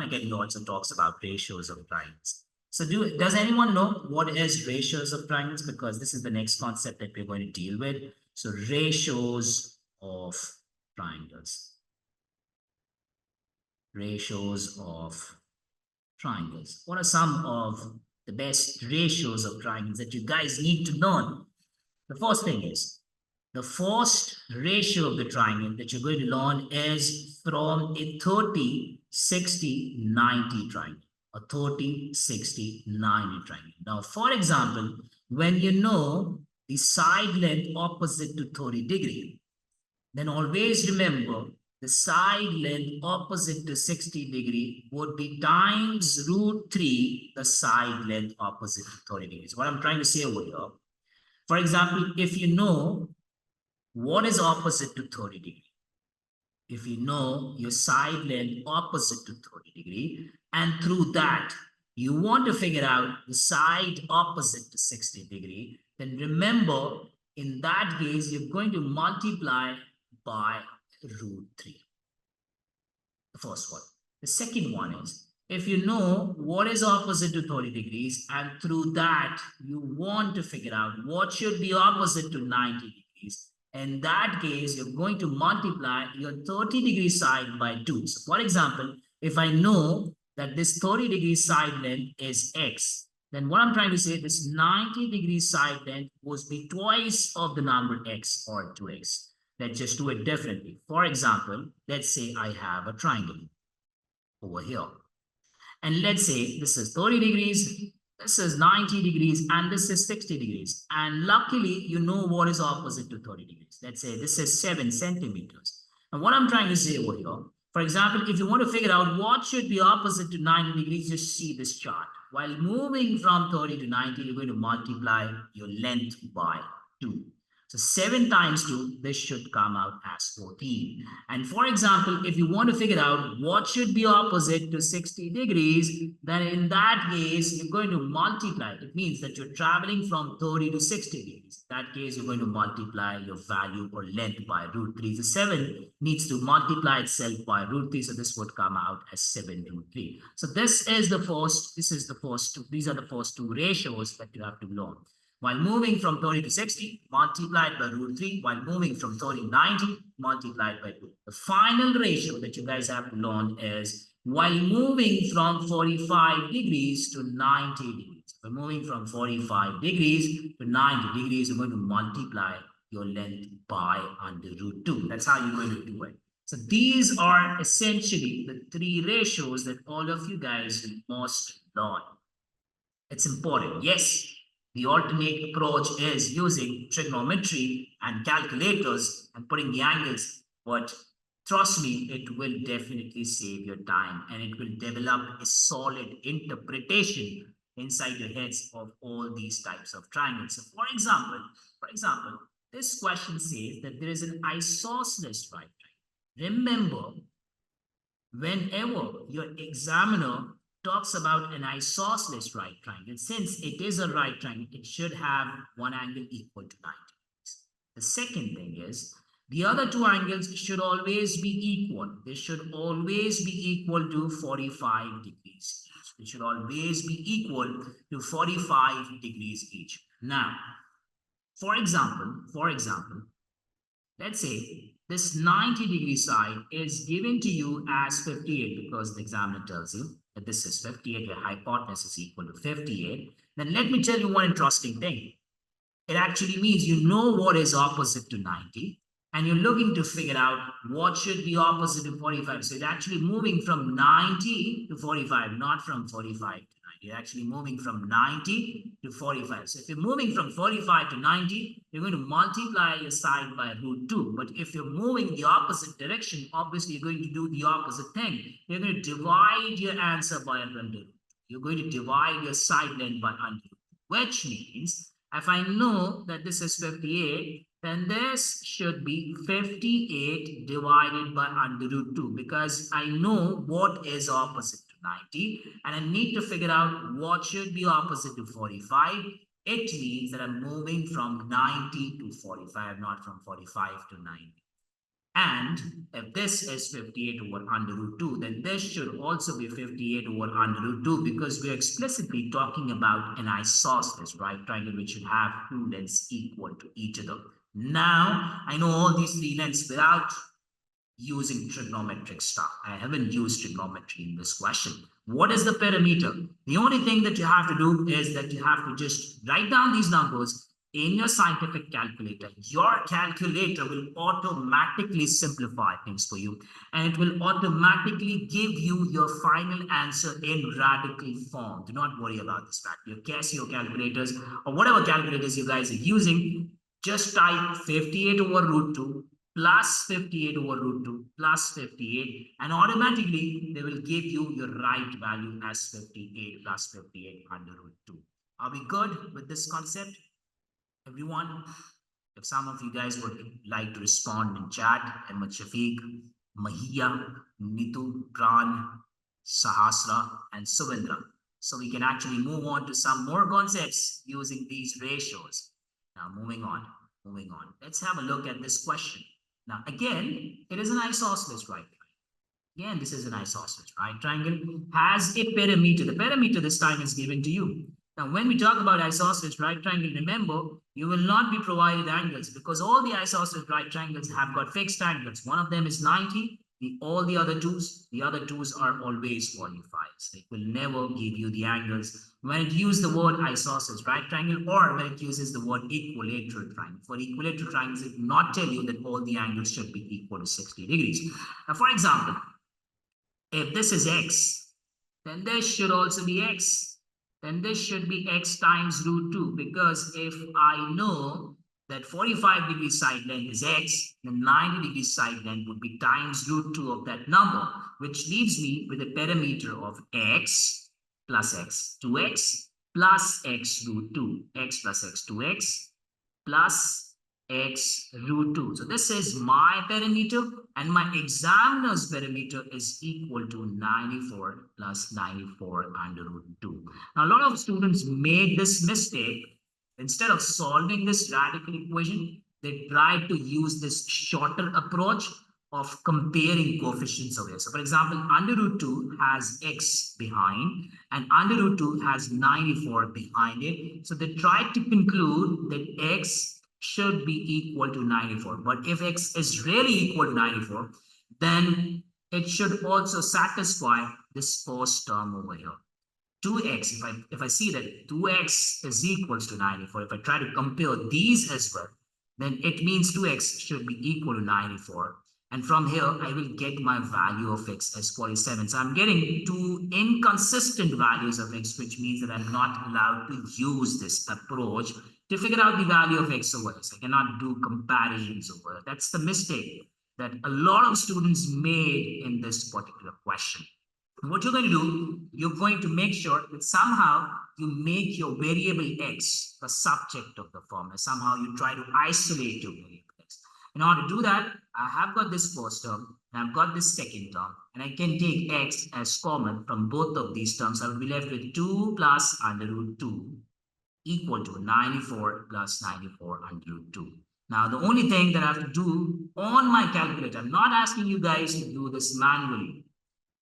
Academy also talks about ratios of triangles. So does anyone know what is ratios of triangles? Because this is the next concept that we're going to deal with. So ratios of triangles. Ratios of triangles. What are some of the best ratios of triangles that you guys need to learn? The first thing is, the first ratio of the triangle that you're going to learn is from a 30, 60, 90 triangle. A 30, 60, 90 triangle. Now, for example, when you know the side length opposite to 30 degree, then always remember the side length opposite to 60 degree would be times √3 the side length opposite to 30 degrees. What I'm trying to say over here, for example, if you know what is opposite to 30 degree, if you know your side length opposite to 30 degree, and through that you want to figure out the side opposite to 60 degree, then remember in that case you're going to multiply by √3. The first one. The second one is, if you know what is opposite to 30 degrees and through that you want to figure out what should be opposite to 90 degrees, in that case you're going to multiply your 30-degree side by 2. So for example, if I know that this 30-degree side length is x, then what I'm trying to say, this 90-degree side length must be twice of the number x or 2x. Let's just do it differently. For example, let's say I have a triangle over here. And let's say this is 30 degrees, this is 90 degrees, and this is 60 degrees. And luckily, you know what is opposite to 30 degrees. Let's say this is 7 centimeters. And what I'm trying to say over here, for example, if you want to figure out what should be opposite to 90 degrees, just see this chart. While moving from 30 to 90, you're going to multiply your length by 2. So 7 times 2, this should come out as 14. And for example, if you want to figure out what should be opposite to 60 degrees, then in that case, you're going to multiply. It means that you're traveling from 30 to 60 degrees. In that case, you're going to multiply your value or length by √3. So 7 needs to multiply itself by √3. So this would come out as 7√3. So these are the first two ratios that you have to learn. While moving from 30 to 60, multiplied by √3. While moving from 30 to 90, multiplied by 2. The final ratio that you guys have to learn is while moving from 45 degrees to 90 degrees. By moving from 45 degrees to 90 degrees, you're going to multiply your length by under √2. That's how you're going to do it. So these are essentially the 3 ratios that all of you guys must learn. It's important. Yes. The alternate approach is using trigonometry and calculators and putting the angles, but trust me, it will definitely save your time and it will develop a solid interpretation inside your heads of all these types of triangles. So for example, this question says that there is an isosceles right triangle. Remember, whenever your examiner talks about an isosceles right triangle, since it is a right triangle, it should have one angle equal to 90 degrees. The second thing is, the other two angles should always be equal. They should always be equal to 45 degrees each. They should always be equal to 45 degrees each. Now, for example, let's say this 90-degree side is given to you as 58 because the examiner tells you that this is 58, your hypotenuse is equal to 58. Then let me tell you one interesting thing. It actually means you know what is opposite to 90 and you're looking to figure out what should be opposite to 45. So it's actually moving from 90 to 45, not from 45 to 90. You're actually moving from 90 to 45. So if you're moving from 45 to 90, you're going to multiply your side by √2. But if you're moving the opposite direction, obviously you're going to do the opposite thing. You're going to divide your answer by √2. You're going to divide your side length by √2, which means if I know that this is 58, then this should be 58 divided by √2 because I know what is opposite to 90 and I need to figure out what should be opposite to 45. It means that I'm moving from 90 to 45, not from 45 to 90. And if this is 58 over √2, then this should also be 58 over √2 because we're explicitly talking about an isosceles right triangle which should have two lengths equal to each other. Now, I know all these three lengths without using trigonometric stuff. I haven't used trigonometry in this question. What is the perimeter? The only thing that you have to do is that you have to just write down these numbers in your scientific calculator. Your calculator will automatically simplify things for you and it will automatically give you your final answer in radical form. Do not worry about this fact. Your Casio calculators or whatever calculators you guys are using, just type 58 over √2 plus 58 over √2 plus 58 and automatically they will give you your right value as 58 plus 58 under √2. Are we good with this concept? Everyone, if some of you guys would like to respond in chat, Ahmed Shafiq, Mahia, Nitu, Pran, Sahasra, and Suvendra. So we can actually move on to some more concepts using these ratios. Now, moving on. Let's have a look at this question. Now, again, it is an isosceles right triangle. Again, this is an isosceles right triangle. Has a perimeter. The perimeter this time is given to you. Now, when we talk about isosceles right triangle, remember, you will not be provided angles because all the isosceles right triangles have got fixed angles. One of them is 90. All the other twos are always 45. So it will never give you the angles when it uses the word isosceles right triangle or when it uses the word equilateral triangle. For equilateral triangles, it will not tell you that all the angles should be equal to 60 degrees. Now, for example, if this is x, then this should also be x. Then this should be x times √2 because if I know that 45-degree side length is x, then 90-degree side length would be times √2 of that number, which leaves me with a perimeter of x plus x, 2x plus x √2, x plus x, 2x plus x √2. So this is my perimeter and my examiner's perimeter is equal to 94 plus 94 under √2. Now, a lot of students made this mistake. Instead of solving this radical equation, they tried to use this shorter approach of comparing coefficients of x. So, for example, under √2 has x behind and under √2 has 94 behind it. So they tried to conclude that x should be equal to 94. But if x is really equal to 94, then it should also satisfy this first term over here. 2x, if I see that 2x is equals to 94, if I try to compare these as well, then it means 2x should be equal to 94. And from here, I will get my value of x as 47. So I'm getting two inconsistent values of x, which means that I'm not allowed to use this approach to figure out the value of x over s. I cannot do comparisons over. That's the mistake that a lot of students made in this particular question. What you're going to do, you're going to make sure that somehow you make your variable x the subject of the formula. Somehow you try to isolate your variable x. In order to do that, I have got this first term and I've got this second term, and I can take x as common from both of these terms. I will be left with 2 plus under root 2 equal to 94 plus 94 under root 2. Now, the only thing that I have to do on my calculator, I'm not asking you guys to do this manually.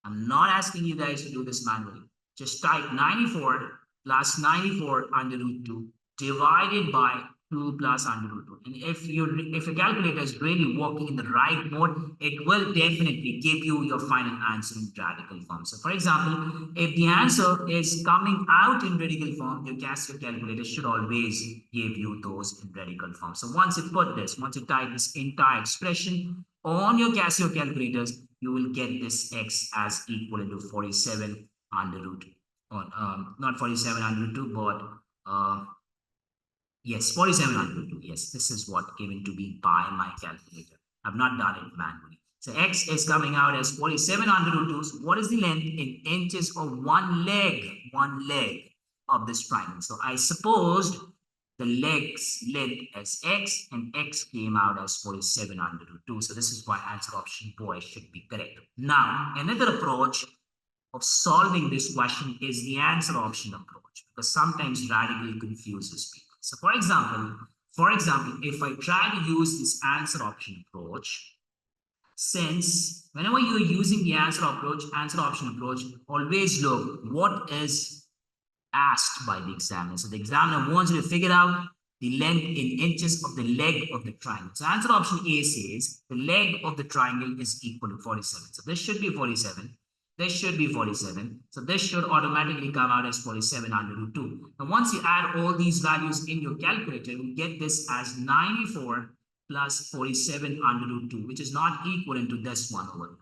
I'm not asking you guys to do this manually. Just type 94 plus 94 under root 2 divided by 2 plus under root 2. And if your calculator is really working in the right mode, it will definitely give you your final answer in radical form. So for example, if the answer is coming out in radical form, your Casio calculator should always give you those in radical form. So once you type this entire expression on your Casio calculators, you will get this x as equal to 47 under root, not 47 under root 2, but yes, 47 under root 2. Yes, this is what given to me by my calculator. I've not done it manually. So x is coming out as 47 under root 2. So what is the length in inches of one leg of this triangle? So I supposed the leg's length as x, and x came out as 47 under root 2. So this is why answer option boy should be correct. Now, another approach of solving this question is the answer option approach, because sometimes radically confuses people. So for example, if I try to use this answer option approach, since whenever you're using the answer option approach, always look what is asked by the examiner. So the examiner wants you to figure out the length in inches of the leg of the triangle. So answer option A says the leg of the triangle is equal to 47. So this should be 47. This should be 47. So this should automatically come out as 47 under root 2. Now, once you add all these values in your calculator, you get this as 94 plus 47 under root 2, which is not equivalent to this one over here.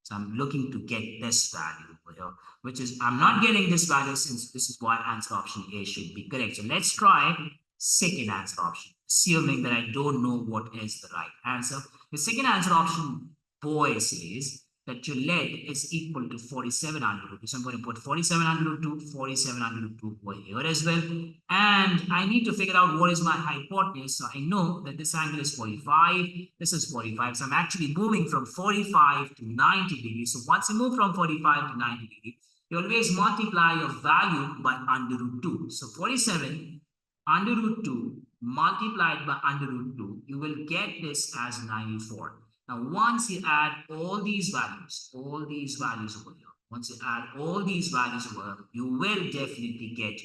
So I'm looking to get this value over here, which is, I'm not getting this value, since this is why answer option A should be correct. So let's try second answer option, assuming that I don't know what is the right answer. The second answer option, boy, says that your leg is equal to 47 under root 2. So I'm going to put 47 under root 2, 47 under root 2 over here as well. And I need to figure out what is my hypotenuse. So I know that this angle is 45. This is 45. So I'm actually moving from 45 to 90 degrees. So once you move from 45 to 90 degrees, you always multiply your value by under root 2. So 47 under root 2 multiplied by under root 2, you will get this as 94. Now, once you add all these values over here, once you add all these values over here, you will definitely get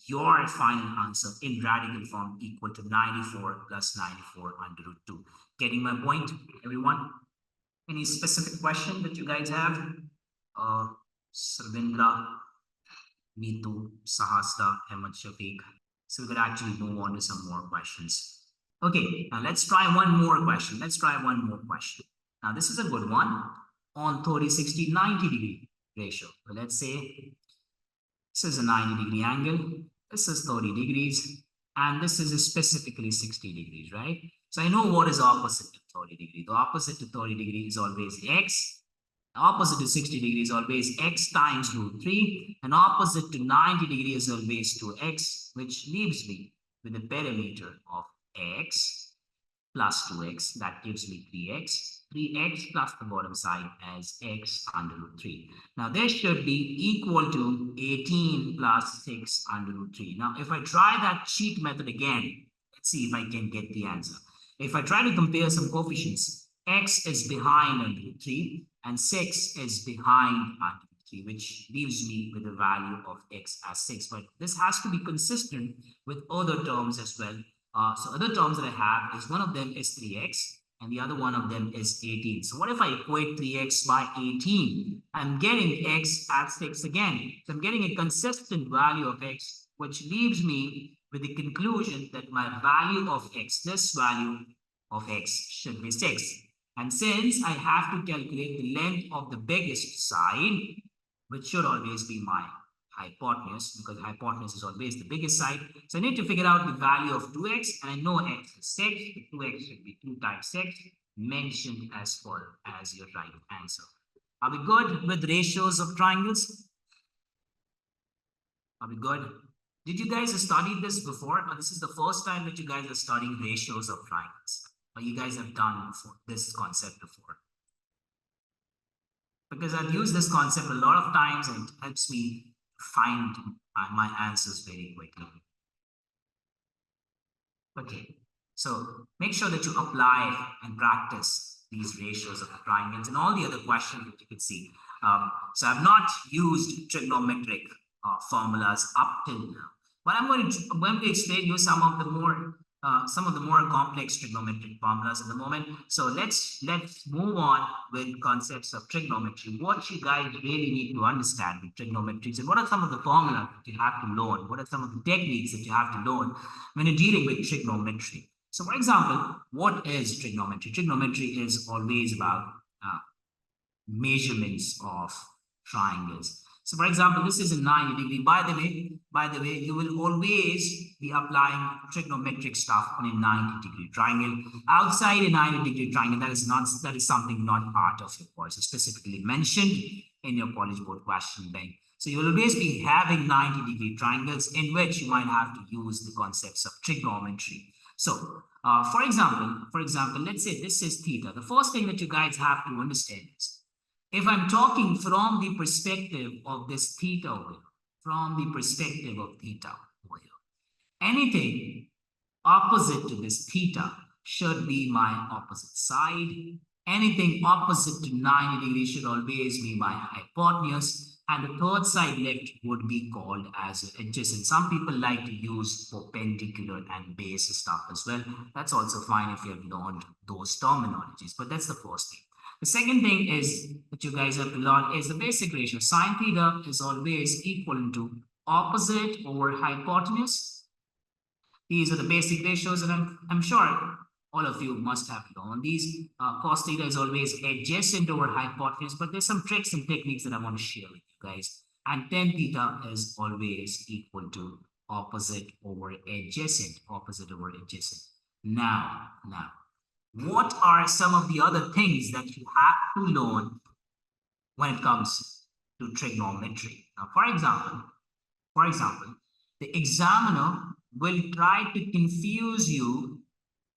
your final answer in radical form equal to 94 plus 94 under root 2. Getting my point, everyone? Any specific question that you guys have? Sarvindra, Neetu, Sahasra, Ahmed Shafiq. So we could actually move on to some more questions. Okay, now let's try one more question. Now this is a good one on 30, 60, 90 degree ratio. So let's say this is a 90 degree angle, this is 30 degrees, and this is specifically 60 degrees, right? So I know what is opposite to 30 degree. The opposite to 30 degree is always x. The opposite to 60 degrees is always x times root 3. And opposite to 90 degrees is always 2x, which leaves me with a perimeter of x plus 2x. That gives me 3x plus the bottom side as x under root 3. Now this should be equal to 18 plus 6 under root 3. Now if I try that cheat method again, let's see if I can get the answer. If I try to compare some coefficients, x is behind under root 3 and 6 is behind under root 3, which leaves me with a value of x as 6. But this has to be consistent with other terms as well. So other terms that I have is, one of them is 3x and the other one of them is 18. So what if I equate 3x by 18? I'm getting x as 6 again. So I'm getting a consistent value of x, which leaves me with the conclusion that my value of x, this value of x, should be 6. And since I have to calculate the length of the biggest side, which should always be my hypotenuse, because hypotenuse is always the biggest side. So I need to figure out the value of 2x, and I know x is 6. The 2x should be 2 times 6, mentioned as follows as your right answer. Are we good with ratios of triangles? Are we good? Did you guys study this before, or this is the first time that you guys are studying ratios of triangles? Or you guys have done before, this concept before? Because I've used this concept a lot of times and it helps me find my answers very quickly. Okay, so make sure that you apply and practice these ratios of triangles and all the other questions that you could see. So I've not used trigonometric formulas up till now, but I'm going to explain you some of the more complex trigonometric formulas in the moment. So let's move on with concepts of trigonometry. What you guys really need to understand with trigonometry, and what are some of the formulas that you have to learn? What are some of the techniques that you have to learn when you're dealing with trigonometry? So, for example, what is trigonometry? Trigonometry is always about measurements of triangles. So, for example, this is a 90 degree. By the way, you will always be applying trigonometric stuff on a 90-degree triangle. Outside a 90-degree triangle, that is something not part of your course, specifically mentioned in your college board question bank. So you will always be having 90-degree triangles in which you might have to use the concepts of trigonometry. So, for example, let's say this is theta. The first thing that you guys have to understand is, if I'm talking from the perspective of this theta over here, anything opposite to this theta should be my opposite side. Anything opposite to 90 degrees should always be my hypotenuse. And the third side left would be called as adjacent. Some people like to use perpendicular and base stuff as well. That's also fine if you have learned those terminologies, but that's the first thing. The second thing is that you guys have to learn is the basic ratio. Sine theta is always equal to opposite over hypotenuse. These are the basic ratios, and I'm sure all of you must have learned these. Cos theta is always adjacent over hypotenuse, but there's some tricks and techniques that I want to share with you guys. And tan theta is always equal to opposite over adjacent. Now, what are some of the other things that you have to learn when it comes to trigonometry? Now, for example, the examiner will try to confuse you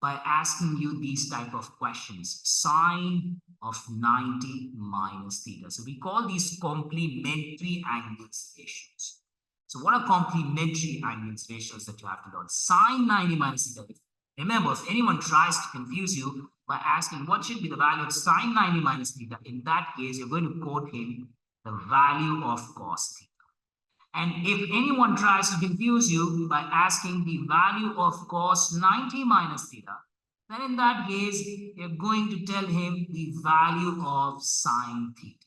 by asking you these type of questions. Sine of 90 minus theta. So we call these complementary angles ratios. So what are complementary angles ratios that you have to learn? Sine 90 minus theta. Remember, if anyone tries to confuse you by asking what should be the value of sine 90 minus theta, in that case, you're going to quote him the value of cos theta. And if anyone tries to confuse you by asking the value of cos 90 minus theta, then in that case, you're going to tell him the value of sine theta.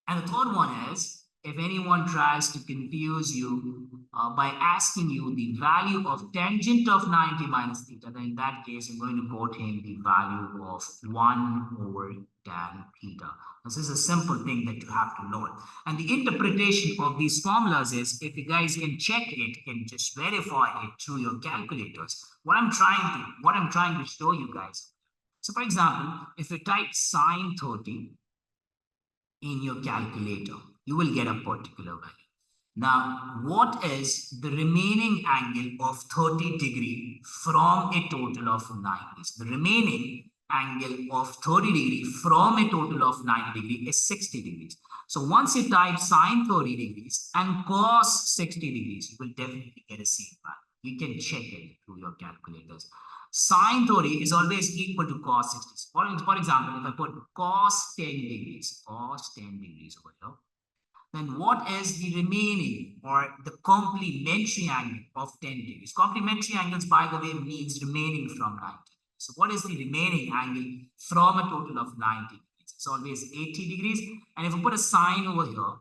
And the third one is, if anyone tries to confuse you by asking you the value of tangent of 90 minus theta, then in that case, I'm going to quote him the value of 1 over tan theta. This is a simple thing that you have to learn. And the interpretation of these formulas is, if you guys can check it and just verify it through your calculators, what I'm trying to show you guys. So for example, if you type sine 30 in your calculator, you will get a particular value. Now, what is the remaining angle of 30 degree from a total of 90? The remaining angle of 30 degree from a total of 90 degree is 60 degrees. So once you type sine 30 degrees and cos 60 degrees, you will definitely get a same value. You can check it through your calculators. Sine 30 is always equal to cos 60. For example, if I put cos 10 degrees over here, then what is the remaining or the complementary angle of 10 degrees? Complementary angles, by the way, means remaining from 90. So what is the remaining angle from a total of 90 degrees? It's always 80 degrees. And if you put a sine over here,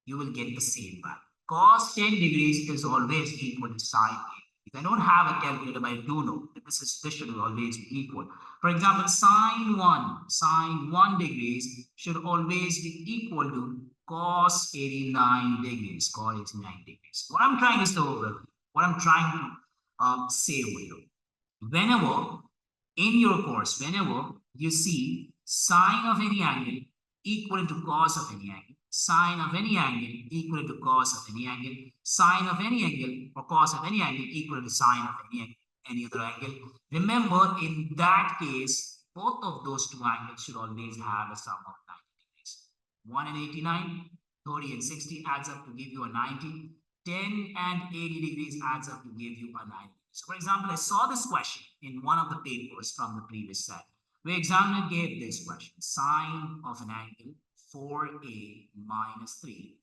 you will get the same value. Cos 10 degrees is always equal to sine 8. I don't have a calculator, but I do know that this should always be equal. For example, sine 1 degrees should always be equal to cos 89 degrees, cos 89 degrees. What I'm trying to say over, what I'm trying to say over here, whenever in your course, whenever you see sine of any angle equal to cos of any angle, sine of any angle equal to cos of any angle, sine of any angle or cos of any angle equal to sine of any other angle. Remember, in that case, both of those two angles should always have a sum of 90 degrees. 1 and 89, 30 and 60 adds up to give you a 90. 10 and 80 degrees adds up to give you a 90. So, for example, I saw this question in one of the papers from the previous set. The examiner gave this question: sine of an angle 4a minus 3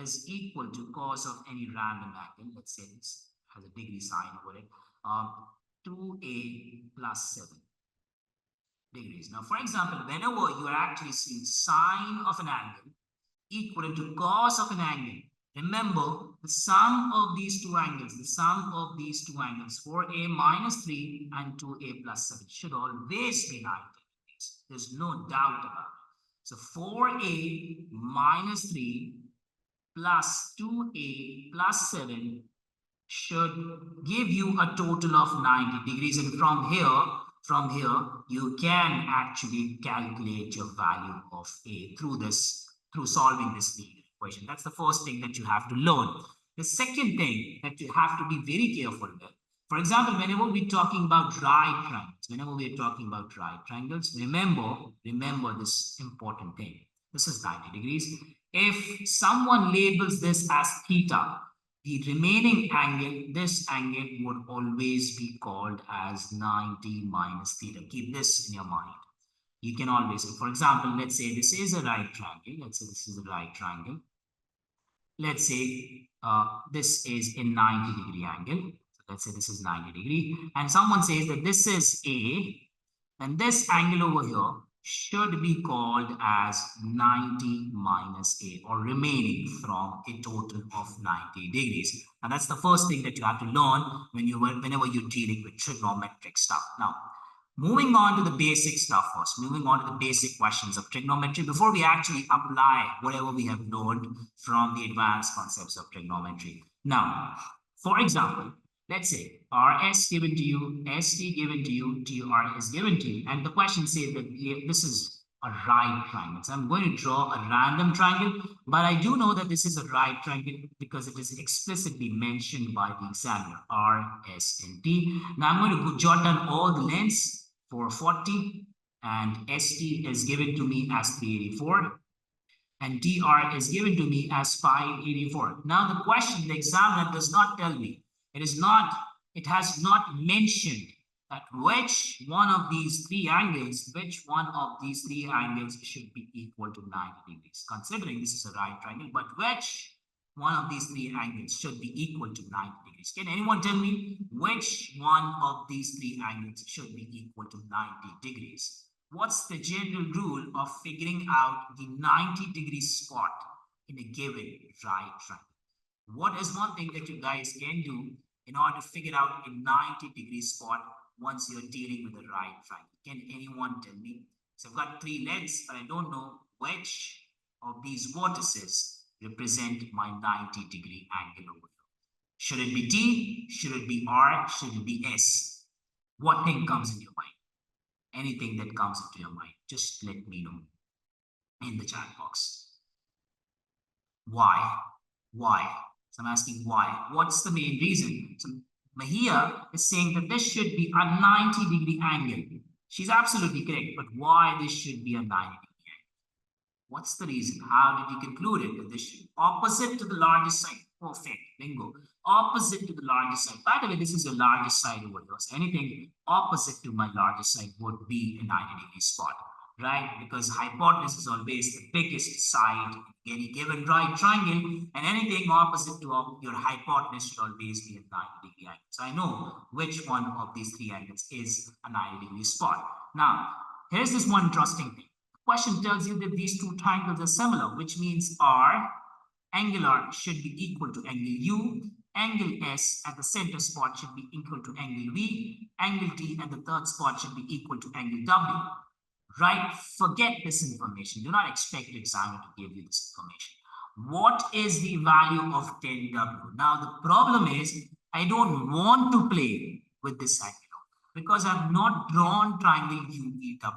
is equal to cos of any random angle. Let's say this has a degree sign over it. 2a plus 7 degrees. Now, for example, whenever you are actually seeing sine of an angle equal to cos of an angle, remember the sum of these two angles, 4a minus 3 and 2a plus 7 should always be 90 degrees. There's no doubt about it. So 4a minus 3 plus 2a plus 7 should give you a total of 90 degrees. And from here, you can actually calculate your value of a through solving this linear equation. That's the first thing that you have to learn. The second thing that you have to be very careful with, for example, whenever we're talking about right triangles, remember this important thing. This is 90 degrees. If someone labels this as theta, the remaining angle, this angle would always be called as 90 minus theta. Keep this in your mind. You can always, for example, let's say this is a right triangle. Let's say this is a right triangle. Let's say this is a 90 degree angle. So let's say this is 90 degree. And someone says that this is A, and this angle over here should be called as 90 minus A, or remaining from a total of 90 degrees. And that's the first thing that you have to learn whenever you're dealing with trigonometric stuff. Now, moving on to the basic stuff first, moving on to the basic questions of trigonometry before we actually apply whatever we have learned from the advanced concepts of trigonometry. Now, for example, let's say RS given to you, ST given to you, TR is given to you, and the question says that this is a right triangle. So I'm going to draw a random triangle, but I do know that this is a right triangle because it is explicitly mentioned by the examiner, R, S, and T. Now I'm going to jot down all the lengths for 40, and ST is given to me as 384, and TR is given to me as 584. Now the question, the examiner does not tell me, it has not mentioned that which one of these three angles should be equal to 90 degrees. Considering this is a right triangle, but which one of these three angles should be equal to 90 degrees? Can anyone tell me which one of these three angles should be equal to 90 degrees? What's the general rule of figuring out the 90 degree spot in a given right triangle? What is one thing that you guys can do in order to figure out a 90 degree spot once you're dealing with a right triangle? Can anyone tell me? So I've got three legs, but I don't know which of these vertices represent my 90 degree angle over here. Should it be T? Should it be R? Should it be S? What thing comes in your mind? Anything that comes into your mind, just let me know in the chat box. Why? So I'm asking why. What's the main reason? So Mahia is saying that this should be a 90 degree angle. She's absolutely correct, but why this should be a 90 degree angle? What's the reason? How did you conclude it? That this should be opposite to the largest side. Perfect, bingo. Opposite to the largest side. By the way, this is the largest side over here. So anything opposite to my largest side would be a 90 degree spot, right? Because hypotenuse is always the biggest side in any given right triangle, and anything opposite to your hypotenuse should always be a 90 degree angle. So I know which one of these three angles is a 90 degree spot. Now, here's this one interesting thing. The question tells you that these two triangles are similar, which means R, angle R, should be equal to angle U, Angle S at the center spot should be equal to angle V. Angle D at the third spot should be equal to angle W. Right? Forget this information. Do not expect the examiner to give you this information. What is the value of 10W? Now, the problem is I don't want to play with this angle because I've not drawn triangle UEW.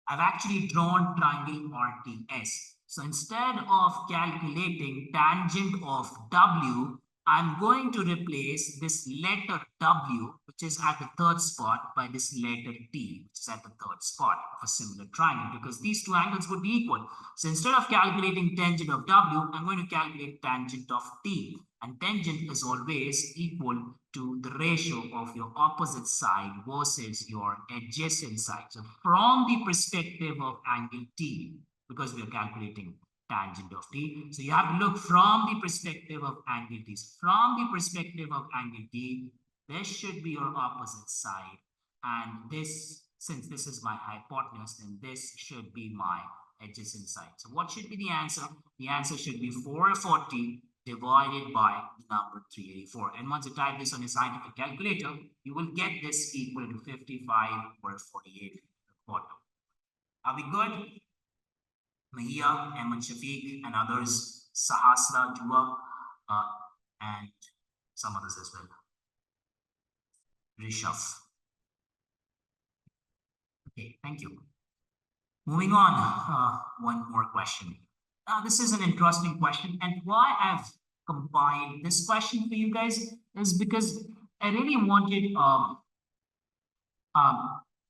I've actually drawn triangle RTS. So instead of calculating tangent of W, I'm going to replace this letter W, which is at the third spot, by this letter T, which is at the third spot of a similar triangle, because these two angles would be equal. So instead of calculating tangent of W, I'm going to calculate tangent of T. And tangent is always equal to the ratio of your opposite side versus your adjacent side. So from the perspective of angle T, because we are calculating tangent of T. So you have to look from the perspective of angle T. So from the perspective of angle T, this should be your opposite side. And this, since this is my hypotenuse, then this should be my adjacent side. So what should be the answer? The answer should be 440 divided by the number 384. And once you type this on a scientific calculator, you will get this equal to 55 or 48. Are we good? Mahia, Ahmed Shafiq, and others, Sahasra, Jua, and some others as well. Rishabh. Okay, thank you. Moving on, one more question. Now, this is an interesting question, and why I've compiled this question for you guys is because I really wanted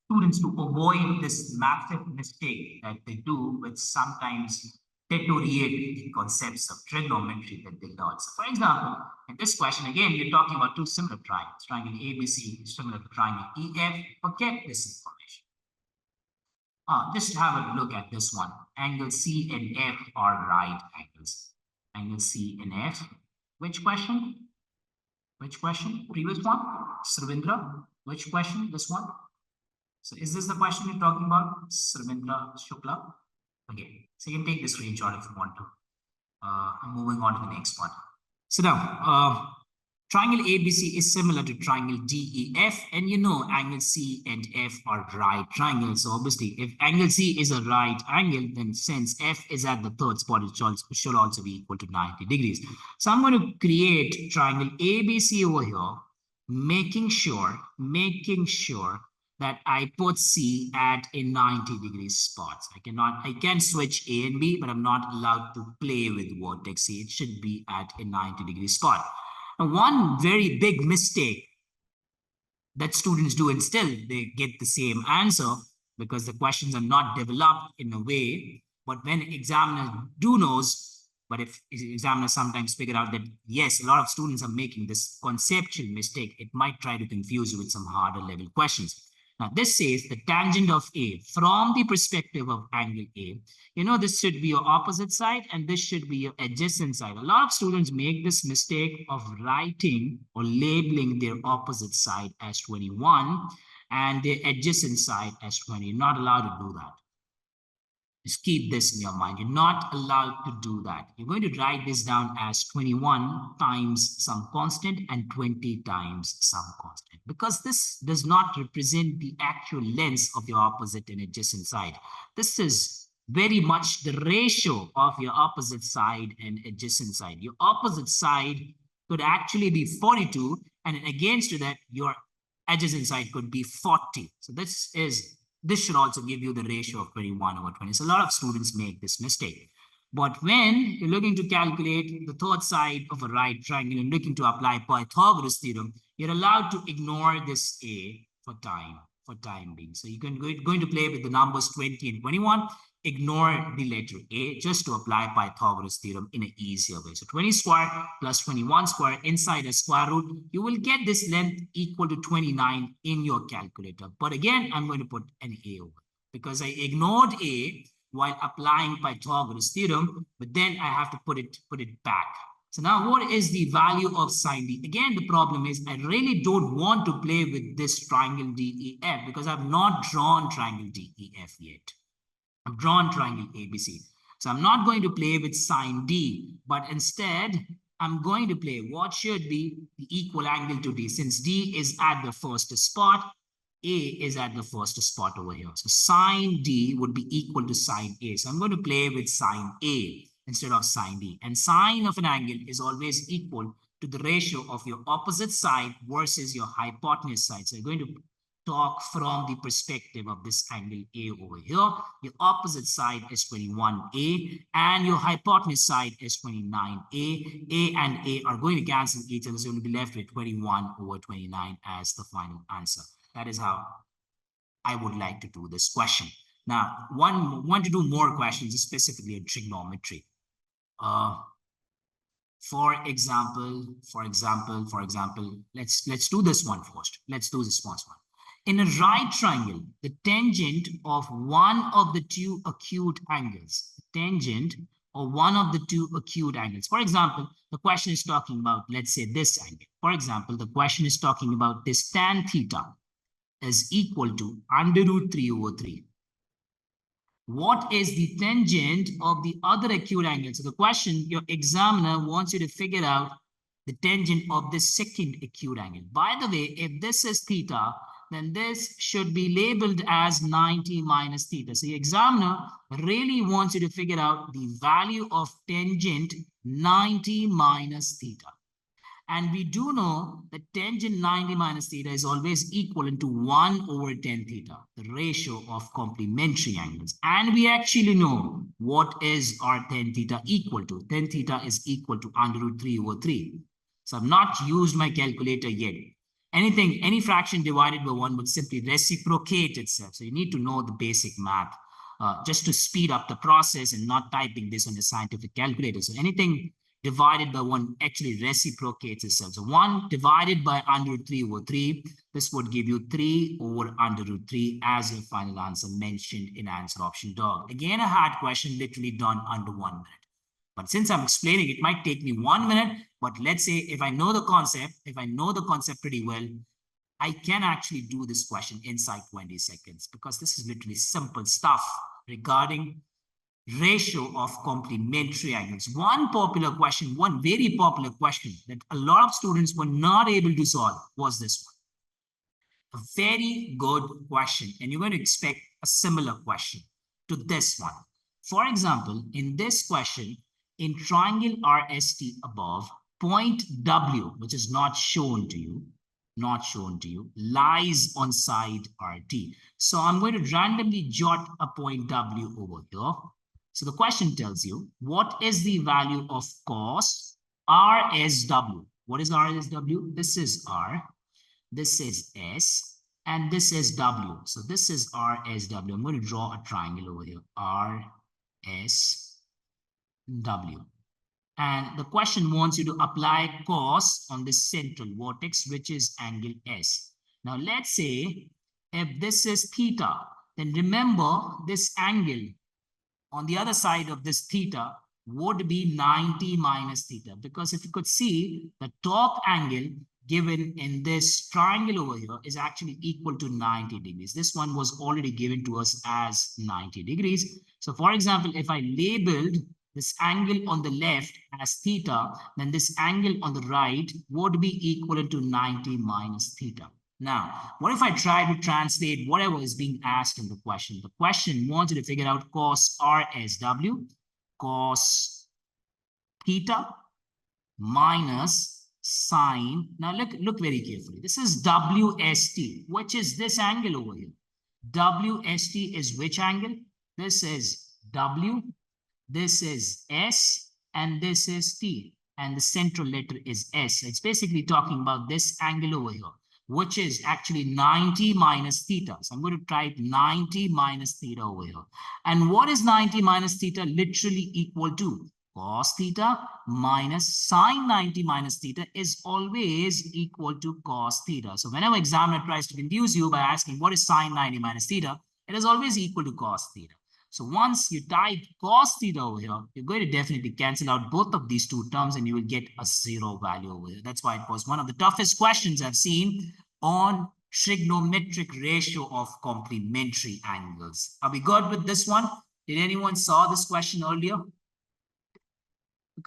students to avoid this massive mistake that they do, which sometimes deteriorate the concepts of trigonometry that they learn. So, for example, in this question, again, we're talking about two similar triangles. Triangle ABC is similar to triangle EF. Forget this information. Just have a look at this one. Angle C and F are right angles. Angle C and F. Which question? Which question? Previous one? Sarvendra. Which question? This one? So is this the question you're talking about? Sarvendra Shukla? Okay. So you can take this screenshot if you want to. I'm moving on to the next one. So now, triangle ABC is similar to triangle DEF, and you know angle C and F are right triangles. So obviously, if angle C is a right angle, then since F is at the third spot, it should also be equal to 90 degrees. So I'm going to create triangle ABC over here, making sure that I put C at a 90 degree spot. I can switch A and B, but I'm not allowed to play with vertex C. It should be at a 90 degree spot. Now, one very big mistake that students do, and still they get the same answer because the questions are not developed in a way, but when examiners do knows, but if examiners sometimes figure out that, yes, a lot of students are making this conceptual mistake, it might try to confuse you with some harder level questions. Now, this says the tangent of A from the perspective of angle A. You know, this should be your opposite side and this should be your adjacent side. A lot of students make this mistake of writing or labeling their opposite side as 21 and their adjacent side as 20. You're not allowed to do that. Just keep this in your mind. You're not allowed to do that. You're going to write this down as 21 times some constant and 20 times some constant, because this does not represent the actual lengths of your opposite and adjacent side. This is very much the ratio of your opposite side and adjacent side. Your opposite side could actually be 42, and against that, your adjacent side could be 40. So this should also give you the ratio of 21 over 20. So a lot of students make this mistake. But when you're looking to calculate the third side of a right triangle and looking to apply Pythagoras theorem, you're allowed to ignore this A for time being. So you're going to play with the numbers 20 and 21. Ignore the letter A just to apply Pythagoras theorem in an easier way. So 20 square plus 21 square inside a square root, you will get this length equal to 29 in your calculator. But again, I'm going to put an A over because I ignored A while applying Pythagoras theorem, but then I have to put it back. So now what is the value of sine D? Again, the problem is I really don't want to play with this triangle DEF because I've not drawn triangle DEF yet. I've drawn triangle ABC. So I'm not going to play with sine D, but instead I'm going to play what should be the equal angle to D. Since D is at the first spot, A is at the first spot over here. So sine D would be equal to sine A. So I'm going to play with sine A instead of sine D. And sine of an angle is always equal to the ratio of your opposite side versus your hypotenuse side. So you're going to talk from the perspective of this angle A over here. Your opposite side is 21A and your hypotenuse side is 29A. A and A are going to cancel each other, so you'll be left with 21 over 29 as the final answer. That is how I would like to do this question. Now, want to do more questions, specifically in trigonometry. For example, let's do this one first. Let's do this first one. In a right triangle, the tangent of one of the two acute angles, For example, the question is talking about, let's say, this angle. For example, the question is talking about this tan theta is equal to under root 3 over 3. What is the tangent of the other acute angle? So the question, your examiner wants you to figure out the tangent of the second acute angle. By the way, if this is theta, then this should be labeled as 90 minus theta. So the examiner really wants you to figure out the value of tangent 90 minus theta. And we do know that tangent 90 minus theta is always equivalent to 1 over tan theta, the ratio of complementary angles. And we actually know what is our tan theta equal to. Tan theta is equal to under root 3 over 3. So I've not used my calculator yet. Any fraction divided by 1 would simply reciprocate itself. So you need to know the basic math just to speed up the process and not typing this on a scientific calculator. So anything divided by 1 actually reciprocates itself. So 1 divided by under root 3 over 3, this would give you 3 over under root 3 as your final answer mentioned in answer option dog. Again, a hard question, literally done under 1 minute. But since I'm explaining, it might take me 1 minute, but let's say if I know the concept pretty well, I can actually do this question inside 20 seconds because this is literally simple stuff regarding ratio of complementary angles. One very popular question that a lot of students were not able to solve was this one. A very good question, and you're going to expect a similar question to this one. For example, in this question, in triangle RST above, point W, which is not shown to you, lies on side RT. So I'm going to randomly jot a point W over here. So the question tells you, what is the value of cos RSW? What is RSW? This is R, this is S, and this is W. So this is RSW. I'm going to draw a triangle over here, RSW. And the question wants you to apply cos on the central vertex, which is angle S. Now let's say if this is theta, then remember this angle on the other side of this theta would be 90 minus theta, because if you could see, the top angle given in this triangle over here is actually equal to 90 degrees. This one was already given to us as 90 degrees. So for example, if I labeled this angle on the left as theta, then this angle on the right would be equivalent to 90 minus theta. Now, what if I try to translate whatever is being asked in the question? The question wants you to figure out cos RSW, cos theta minus sine. Now look very carefully. This is WST, which is this angle over here. WST is which angle? This is W, this is S, and this is T. And the central letter is S. It's basically talking about this angle over here, which is actually 90 minus theta. So I'm going to type 90 minus theta over here. And what is 90 minus theta literally equal to? Cos theta minus sine 90 minus theta is always equal to cos theta. So whenever examiner tries to confuse you by asking what is sine 90 minus theta, it is always equal to cos theta. So once you type cos theta over here, you're going to definitely cancel out both of these two terms and you will get a 0 value over here. That's why it was one of the toughest questions I've seen on trigonometric ratio of complementary angles. Are we good with this one? Did anyone saw this question earlier?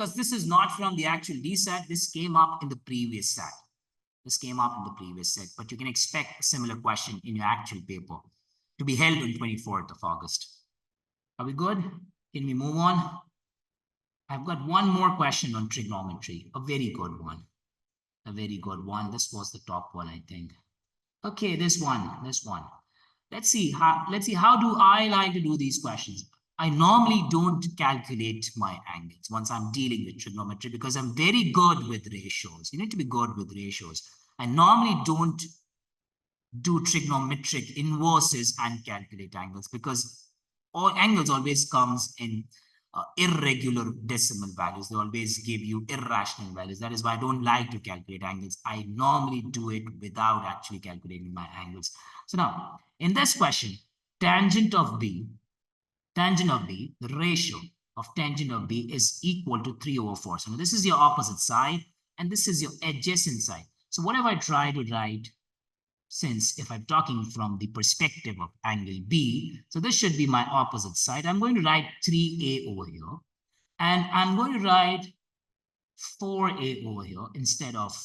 because this is not from the actual DSAT. This came up in the previous SAT. This came up in the previous set, but you can expect a similar question in your actual paper to be held on 24th of August. Are we good? Can we move on? I've got one more question on trigonometry, a very good one. A very good one. This was the top one, I think. Okay, this one. Let's see how do I like to do these questions. I normally don't calculate my angles once I'm dealing with trigonometry because I'm very good with ratios. You need to be good with ratios. I normally don't do trigonometric inverses and calculate angles because all angles always comes in irregular decimal values. They always give you irrational values. That is why I don't like to calculate angles. I normally do it without actually calculating my angles. So now, in this question, tangent of B, the ratio of tangent of B is equal to 3/4. So now this is your opposite side, and this is your adjacent side. So what if I try to write, since if I'm talking from the perspective of angle B, so this should be my opposite side. I'm going to write 3A over here, and I'm going to write 4A over here instead of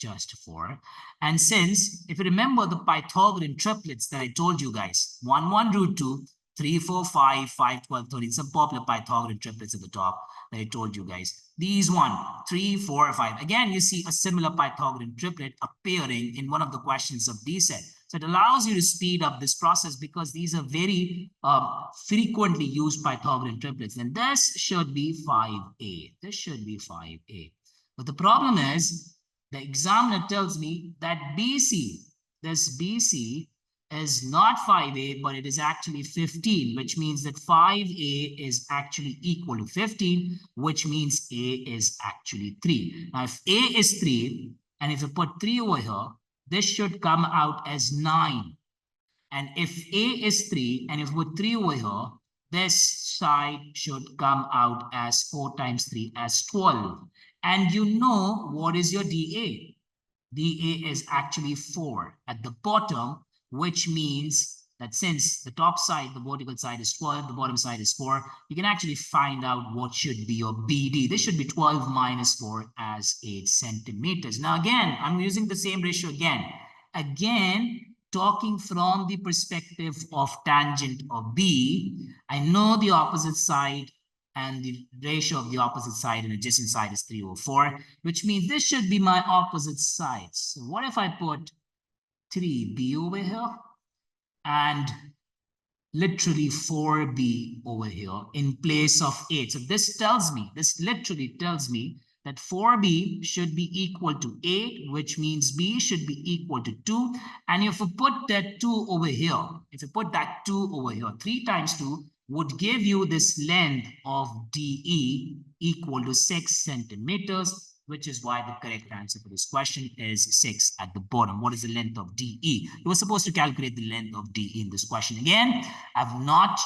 just 4. And since, if you remember the Pythagorean triplets that I told you guys, 1, 1, root 2, 3, 4, 5, 5, 12, 13, some popular Pythagorean triplets at the top that I told you guys. These 1, 3, 4, 5. Again, you see a similar Pythagorean triplet appearing in one of the questions of DSAT. So it allows you to speed up this process because these are very frequently used Pythagorean triplets. And this should be 5A. This should be 5A. But the problem is, the examiner tells me that BC, this BC, is not 5A, but it is actually 15, which means that 5A is actually equal to 15, which means A is actually 3. Now, if A is 3, and if you put 3 over here, this should come out as 9. And if A is 3, and if you put 3 over here, this side should come out as 4 times 3 as 12. And you know what is your DA? DA is actually 4 at the bottom, which means that since the top side, the vertical side is 12, the bottom side is 4, you can actually find out what should be your BD. This should be 12 minus 4 as 8 centimeters. Now, again, I'm using the same ratio again. Again, talking from the perspective of tangent of B, I know the opposite side and the ratio of the opposite side and adjacent side is 3/4, which means this should be my opposite side. So what if I put 3B over here and literally 4B over here in place of 8? So this literally tells me that 4B should be equal to 8, which means B should be equal to 2. And if you put that 2 over here, 3 times 2 would give you this length of DE equal to 6 centimeters, which is why the correct answer for this question is 6 at the bottom. What is the length of DE? You were supposed to calculate the length of DE in this question. Again, I've not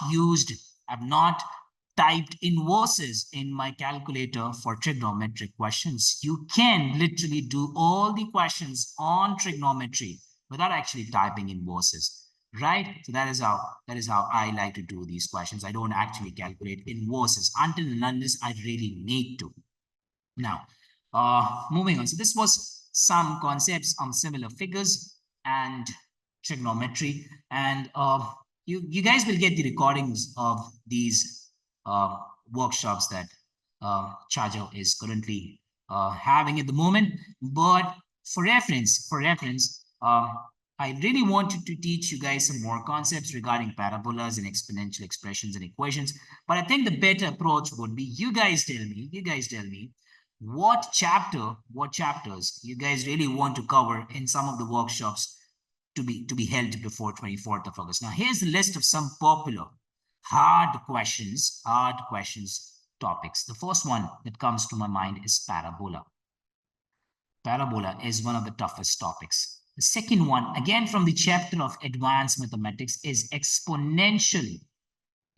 typed inverses in my calculator for trigonometric questions. You can literally do all the questions on trigonometry without actually typing inverses. Right? So that is how I like to do these questions. I don't actually calculate inverses until and unless I really need to. Now, moving on. So this was some concepts on similar figures and trigonometry. And you guys will get the recordings of these workshops that Chaajao is currently having at the moment. But for reference, I really wanted to teach you guys some more concepts regarding parabolas and exponential expressions and equations. But I think the better approach would be you guys tell me what chapters you guys really want to cover in some of the workshops to be held before 24th of August. Now, here's a list of some popular hard questions topics. The first one that comes to my mind is parabola. Parabola is one of the toughest topics. The second one, again from the chapter of advanced mathematics, is exponential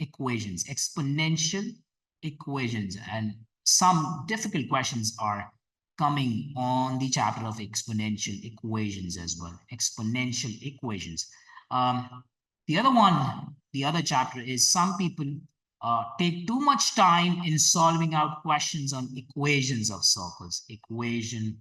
equations. And some difficult questions are coming on the chapter of exponential equations as well. Exponential equations. The other chapter is some people take too much time in solving out questions on equations of circles. Equation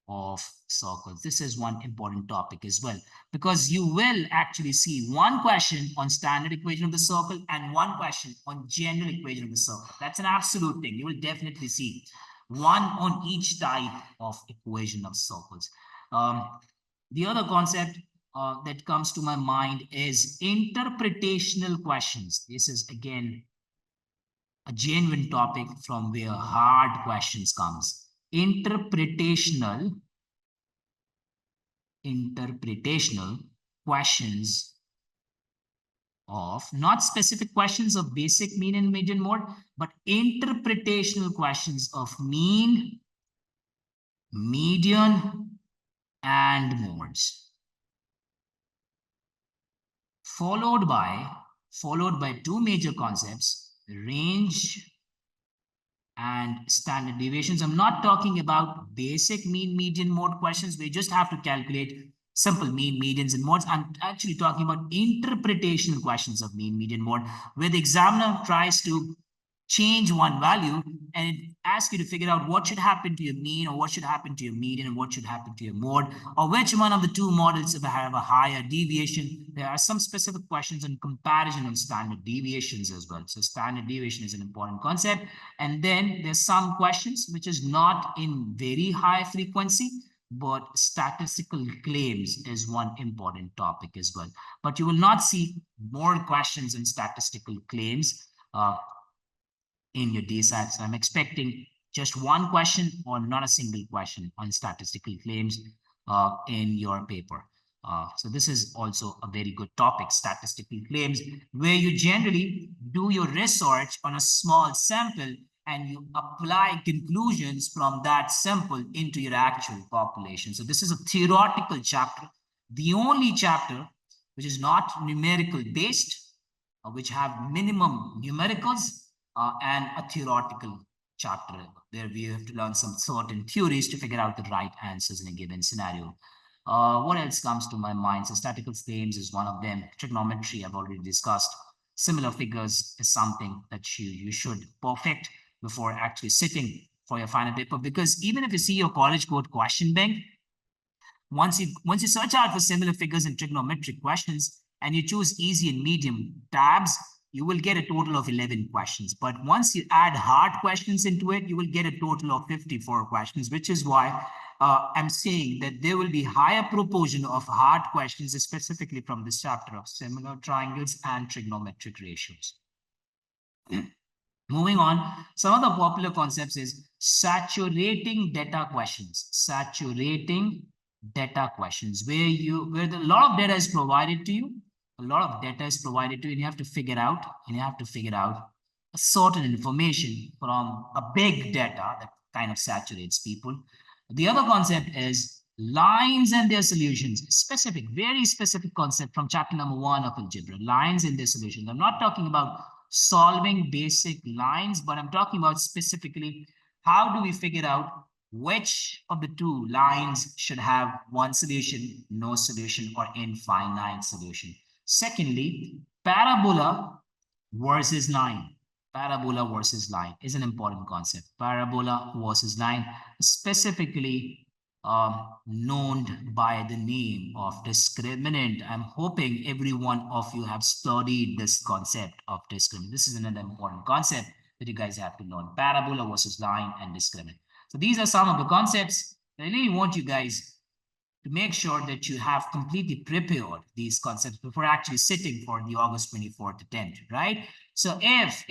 of circles. This is one important topic as well, because you will actually see one question on standard equation of the circle and one question on general equation of the circle. That's an absolute thing. You will definitely see one on each type of equation of circles. The other concept that comes to my mind is interpretational questions. This is again a genuine topic from where hard questions comes. Interpretational questions of not specific questions of basic, mean, and median mode, but interpretational questions of mean, median, and modes. Followed by two major concepts, range and standard deviations. I'm not talking about basic mean, median, mode questions. We just have to calculate simple mean, medians, and modes. I'm actually talking about interpretational questions of mean, median, mode, where the examiner tries to change one value and it asks you to figure out what should happen to your mean, or what should happen to your median, and what should happen to your mode, or which one of the two models have a higher deviation. There are some specific questions on comparison of standard deviations as well. So standard deviation is an important concept. And then there's some questions which is not in very high frequency, but statistical claims is one important topic as well. But you will not see more questions in statistical claims in your DSAT. So I'm expecting just one question or not a single question on statistical claims in your paper. So this is also a very good topic, statistical claims, where you generally do your research on a small sample and you apply conclusions from that sample into your actual population. So this is a theoretical chapter, the only chapter which is not numerical based, which have minimum numericals, and a theoretical chapter where we have to learn some certain theories to figure out the right answers in a given scenario. What else comes to my mind? So statistical claims is one of them. Trigonometry, I've already discussed. Similar figures is something that you should perfect before actually sitting for your final paper, because even if you see your college code question bank, once you search out for similar figures in trigonometric questions and you choose easy and medium tabs, you will get a total of 11 questions. But once you add hard questions into it, you will get a total of 54 questions, which is why I'm saying that there will be higher proportion of hard questions, specifically from this chapter of similar triangles and trigonometric ratios. Moving on, some of the popular concepts is saturating data questions. Saturating data questions, where a lot of data is provided to you. A lot of data is provided to you, and you have to figure out a certain information from a big data that kind of saturates people. The other concept is lines and their solutions. Specific, very specific concept from chapter number 1 of algebra. Lines and their solutions. I'm not talking about solving basic lines, but I'm talking about specifically how do we figure out which of the two lines should have one solution, no solution, or infinite solution. Secondly, parabola versus line. Parabola versus line is an important concept. Parabola versus line, specifically known by the name of discriminant. I'm hoping every one of you have studied this concept of discriminant. This is another important concept that you guys have to learn. Parabola versus line and discriminant. So these are some of the concepts. I really want you guys to make sure that you have completely prepared these concepts before actually sitting for the August 24th attempt, right? So if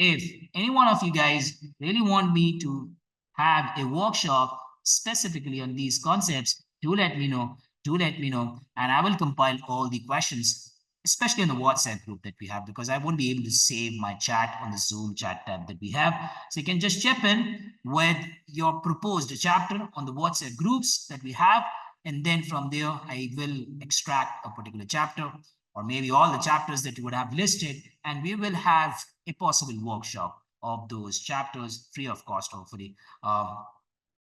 any one of you guys really want me to have a workshop specifically on these concepts, do let me know, and I will compile all the questions, especially in the WhatsApp group that we have, because I won't be able to save my chat on the Zoom chat tab that we have. So you can just chip in with your proposed chapter on the WhatsApp groups that we have. And then from there, I will extract a particular chapter, or maybe all the chapters that you would have listed, and we will have a possible workshop of those chapters free of cost, hopefully,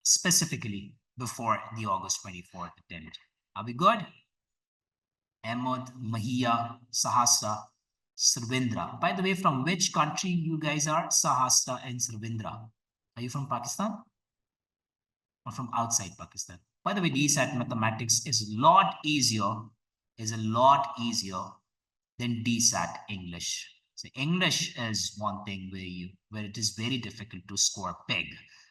specifically before the August 24th attempt. Are we good? Ahmed, Mahia, Sahasra, Sarvendra. By the way, from which country you guys are? Sahasra and Sarvendra. Are you from Pakistan? Or from outside Pakistan? By the way, DSAT mathematics is a lot easier, than DSAT English. So English is one thing where it is very difficult to score big.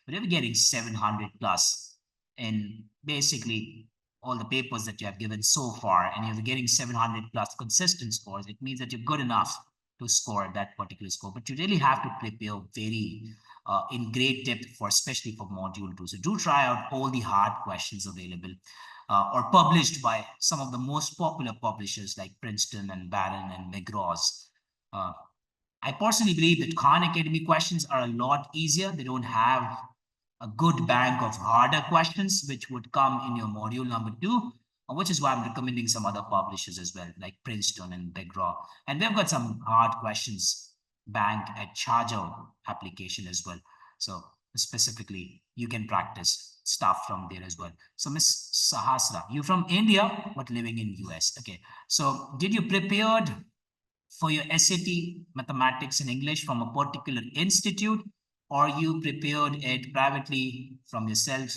But if you're getting 700 plus in basically all the papers that you have given so far, and you're getting 700 plus consistent scores, it means that you're good enough to score that particular score. But you really have to prepare very in great depth for, especially for module 2. So do try out all the hard questions available or published by some of the most popular publishers like Princeton and Barron and McGraw's. I personally believe that Khan Academy questions are a lot easier. They don't have a good bank of harder questions which would come in your module number 2, which is why I'm recommending some other publishers as well, like Princeton and McGraw. And they've got some hard questions bank at Chaajao application as well. So specifically, you can practice stuff from there as well. So Miss Sahasra, you're from India, but living in US. Okay. So did you prepared for your SAT mathematics and English from a particular institute, or you prepared it privately from yourself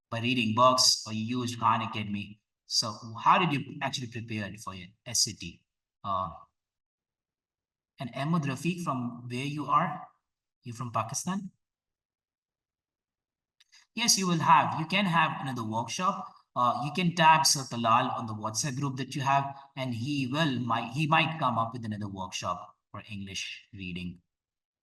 by reading books, or you used Khan Academy? So how did you actually prepare for your SAT? And Ahmed Rafiq, from where you are? You from Pakistan? Yes, you will have. You can have another workshop. You can tag Sir Talal on the WhatsApp group that you have, and he might come up with another workshop for English reading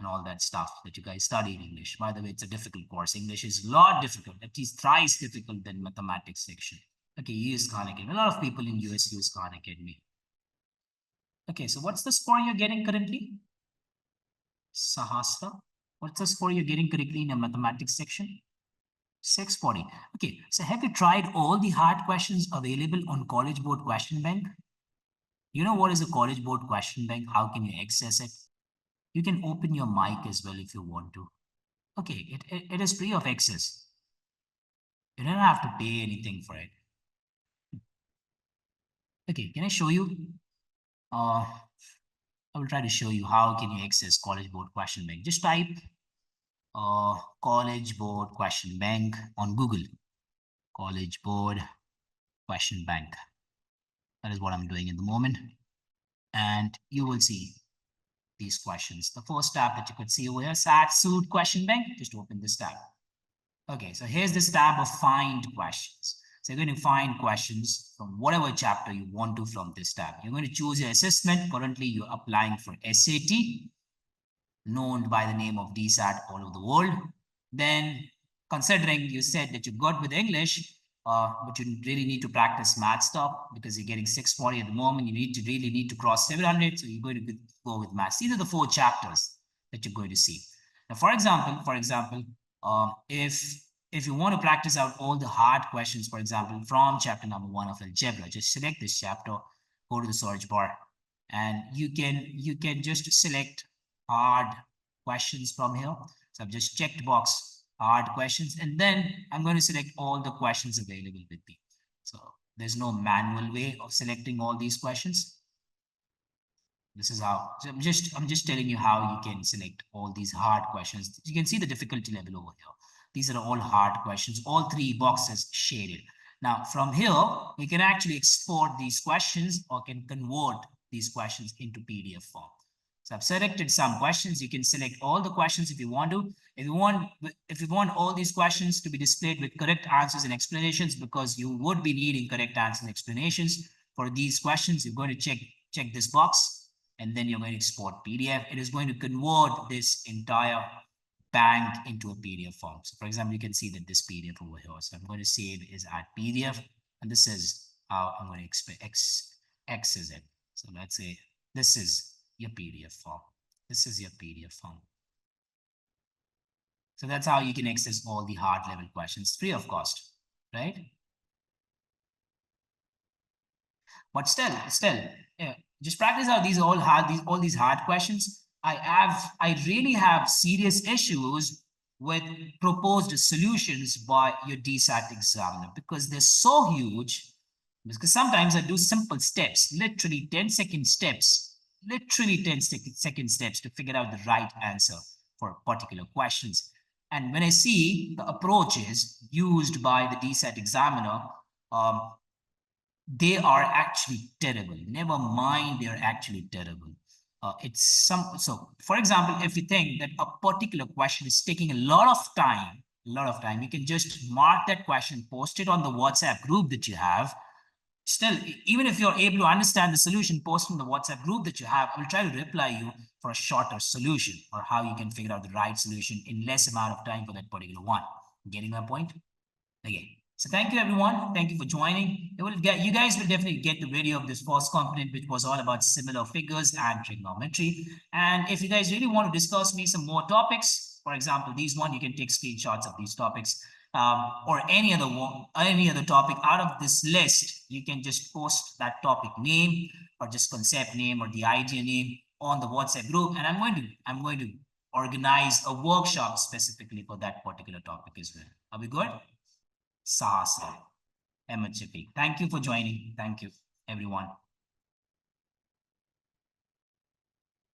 and all that stuff that you guys study in English. By the way, it's a difficult course. English is a lot difficult, at least thrice difficult than mathematics section. Okay, you use Khan Academy. A lot of people in US use Khan Academy. Okay, so what's the score you're getting currently? Sahasra, what's the score you're getting currently in a mathematics section? 640. Okay, so have you tried all the hard questions available on College Board Question Bank? You know what is a College Board Question Bank? How can you access it? You can open your mic as well if you want to. Okay, it is free of access. You don't have to pay anything for it. Okay, can I show you? I will try to show you how can you access College Board Question Bank. Just type College Board Question Bank on Google. College Board Question Bank. That is what I'm doing at the moment. And you will see these questions. The first tab that you could see over here, SAT Suit Question Bank. Just open this tab. Okay, so here's this tab of Find Questions. So you're going to find questions from whatever chapter you want to from this tab. You're going to choose your assessment. Currently, you're applying for SAT, known by the name of DSAT all over the world. Then, considering you said that you're good with English, but you really need to practice math stuff because you're getting 640 at the moment, you really need to cross 700. So you're going to go with maths. These are the 4 chapters that you're going to see. Now, for example, if you want to practice out all the hard questions, for example, from chapter number 1 of algebra, just select this chapter, go to the search bar, and you can just select hard questions from here. So I've just checked box hard questions, and then I'm going to select all the questions available with me. So there's no manual way of selecting all these questions. This is how. So I'm just telling you how you can select all these hard questions. You can see the difficulty level over here. These are all hard questions, all 3 boxes shaded. Now, from here, you can actually export these questions or can convert these questions into PDF form. So I've selected some questions. You can select all the questions if you want to. If you want all these questions to be displayed with correct answers and explanations, because you would be needing correct answers and explanations for these questions, you're going to check this box, and then you're going to export PDF. It is going to convert this entire bank into a PDF form. So for example, you can see that this PDF over here. So I'm going to save is at PDF, and this is how I'm going to access it. So let's say this is your PDF form. This is your PDF form. So that's how you can access all the hard level questions free of cost, right? But still, yeah, just practice out all these hard questions. I really have serious issues with proposed solutions by your DSAT examiner because they're so huge. Because sometimes I do simple steps, literally 10-second steps, literally 10-second steps to figure out the right answer for particular questions. And when I see the approaches used by the DSAT examiner, they are actually terrible. Never mind, they're actually terrible. So for example, if you think that a particular question is taking a lot of time, you can just mark that question, post it on the WhatsApp group that you have. Still, even if you're able to understand the solution, post in the WhatsApp group that you have, I will try to reply you for a shorter solution or how you can figure out the right solution in less amount of time for that particular one. Getting my point? Okay. So thank you, everyone. Thank you for joining. You guys will definitely get the video of this first component, which was all about similar figures and trigonometry. And if you guys really want to discuss me some more topics, for example, these one, you can take screenshots of these topics, or any other topic out of this list. You can just post that topic name or just concept name or the idea name on the WhatsApp group, and I'm going to organize a workshop specifically for that particular topic as well. Are we good? 𝗂𝐶𝘄𝐵. Thank you for joining. Thank you, everyone.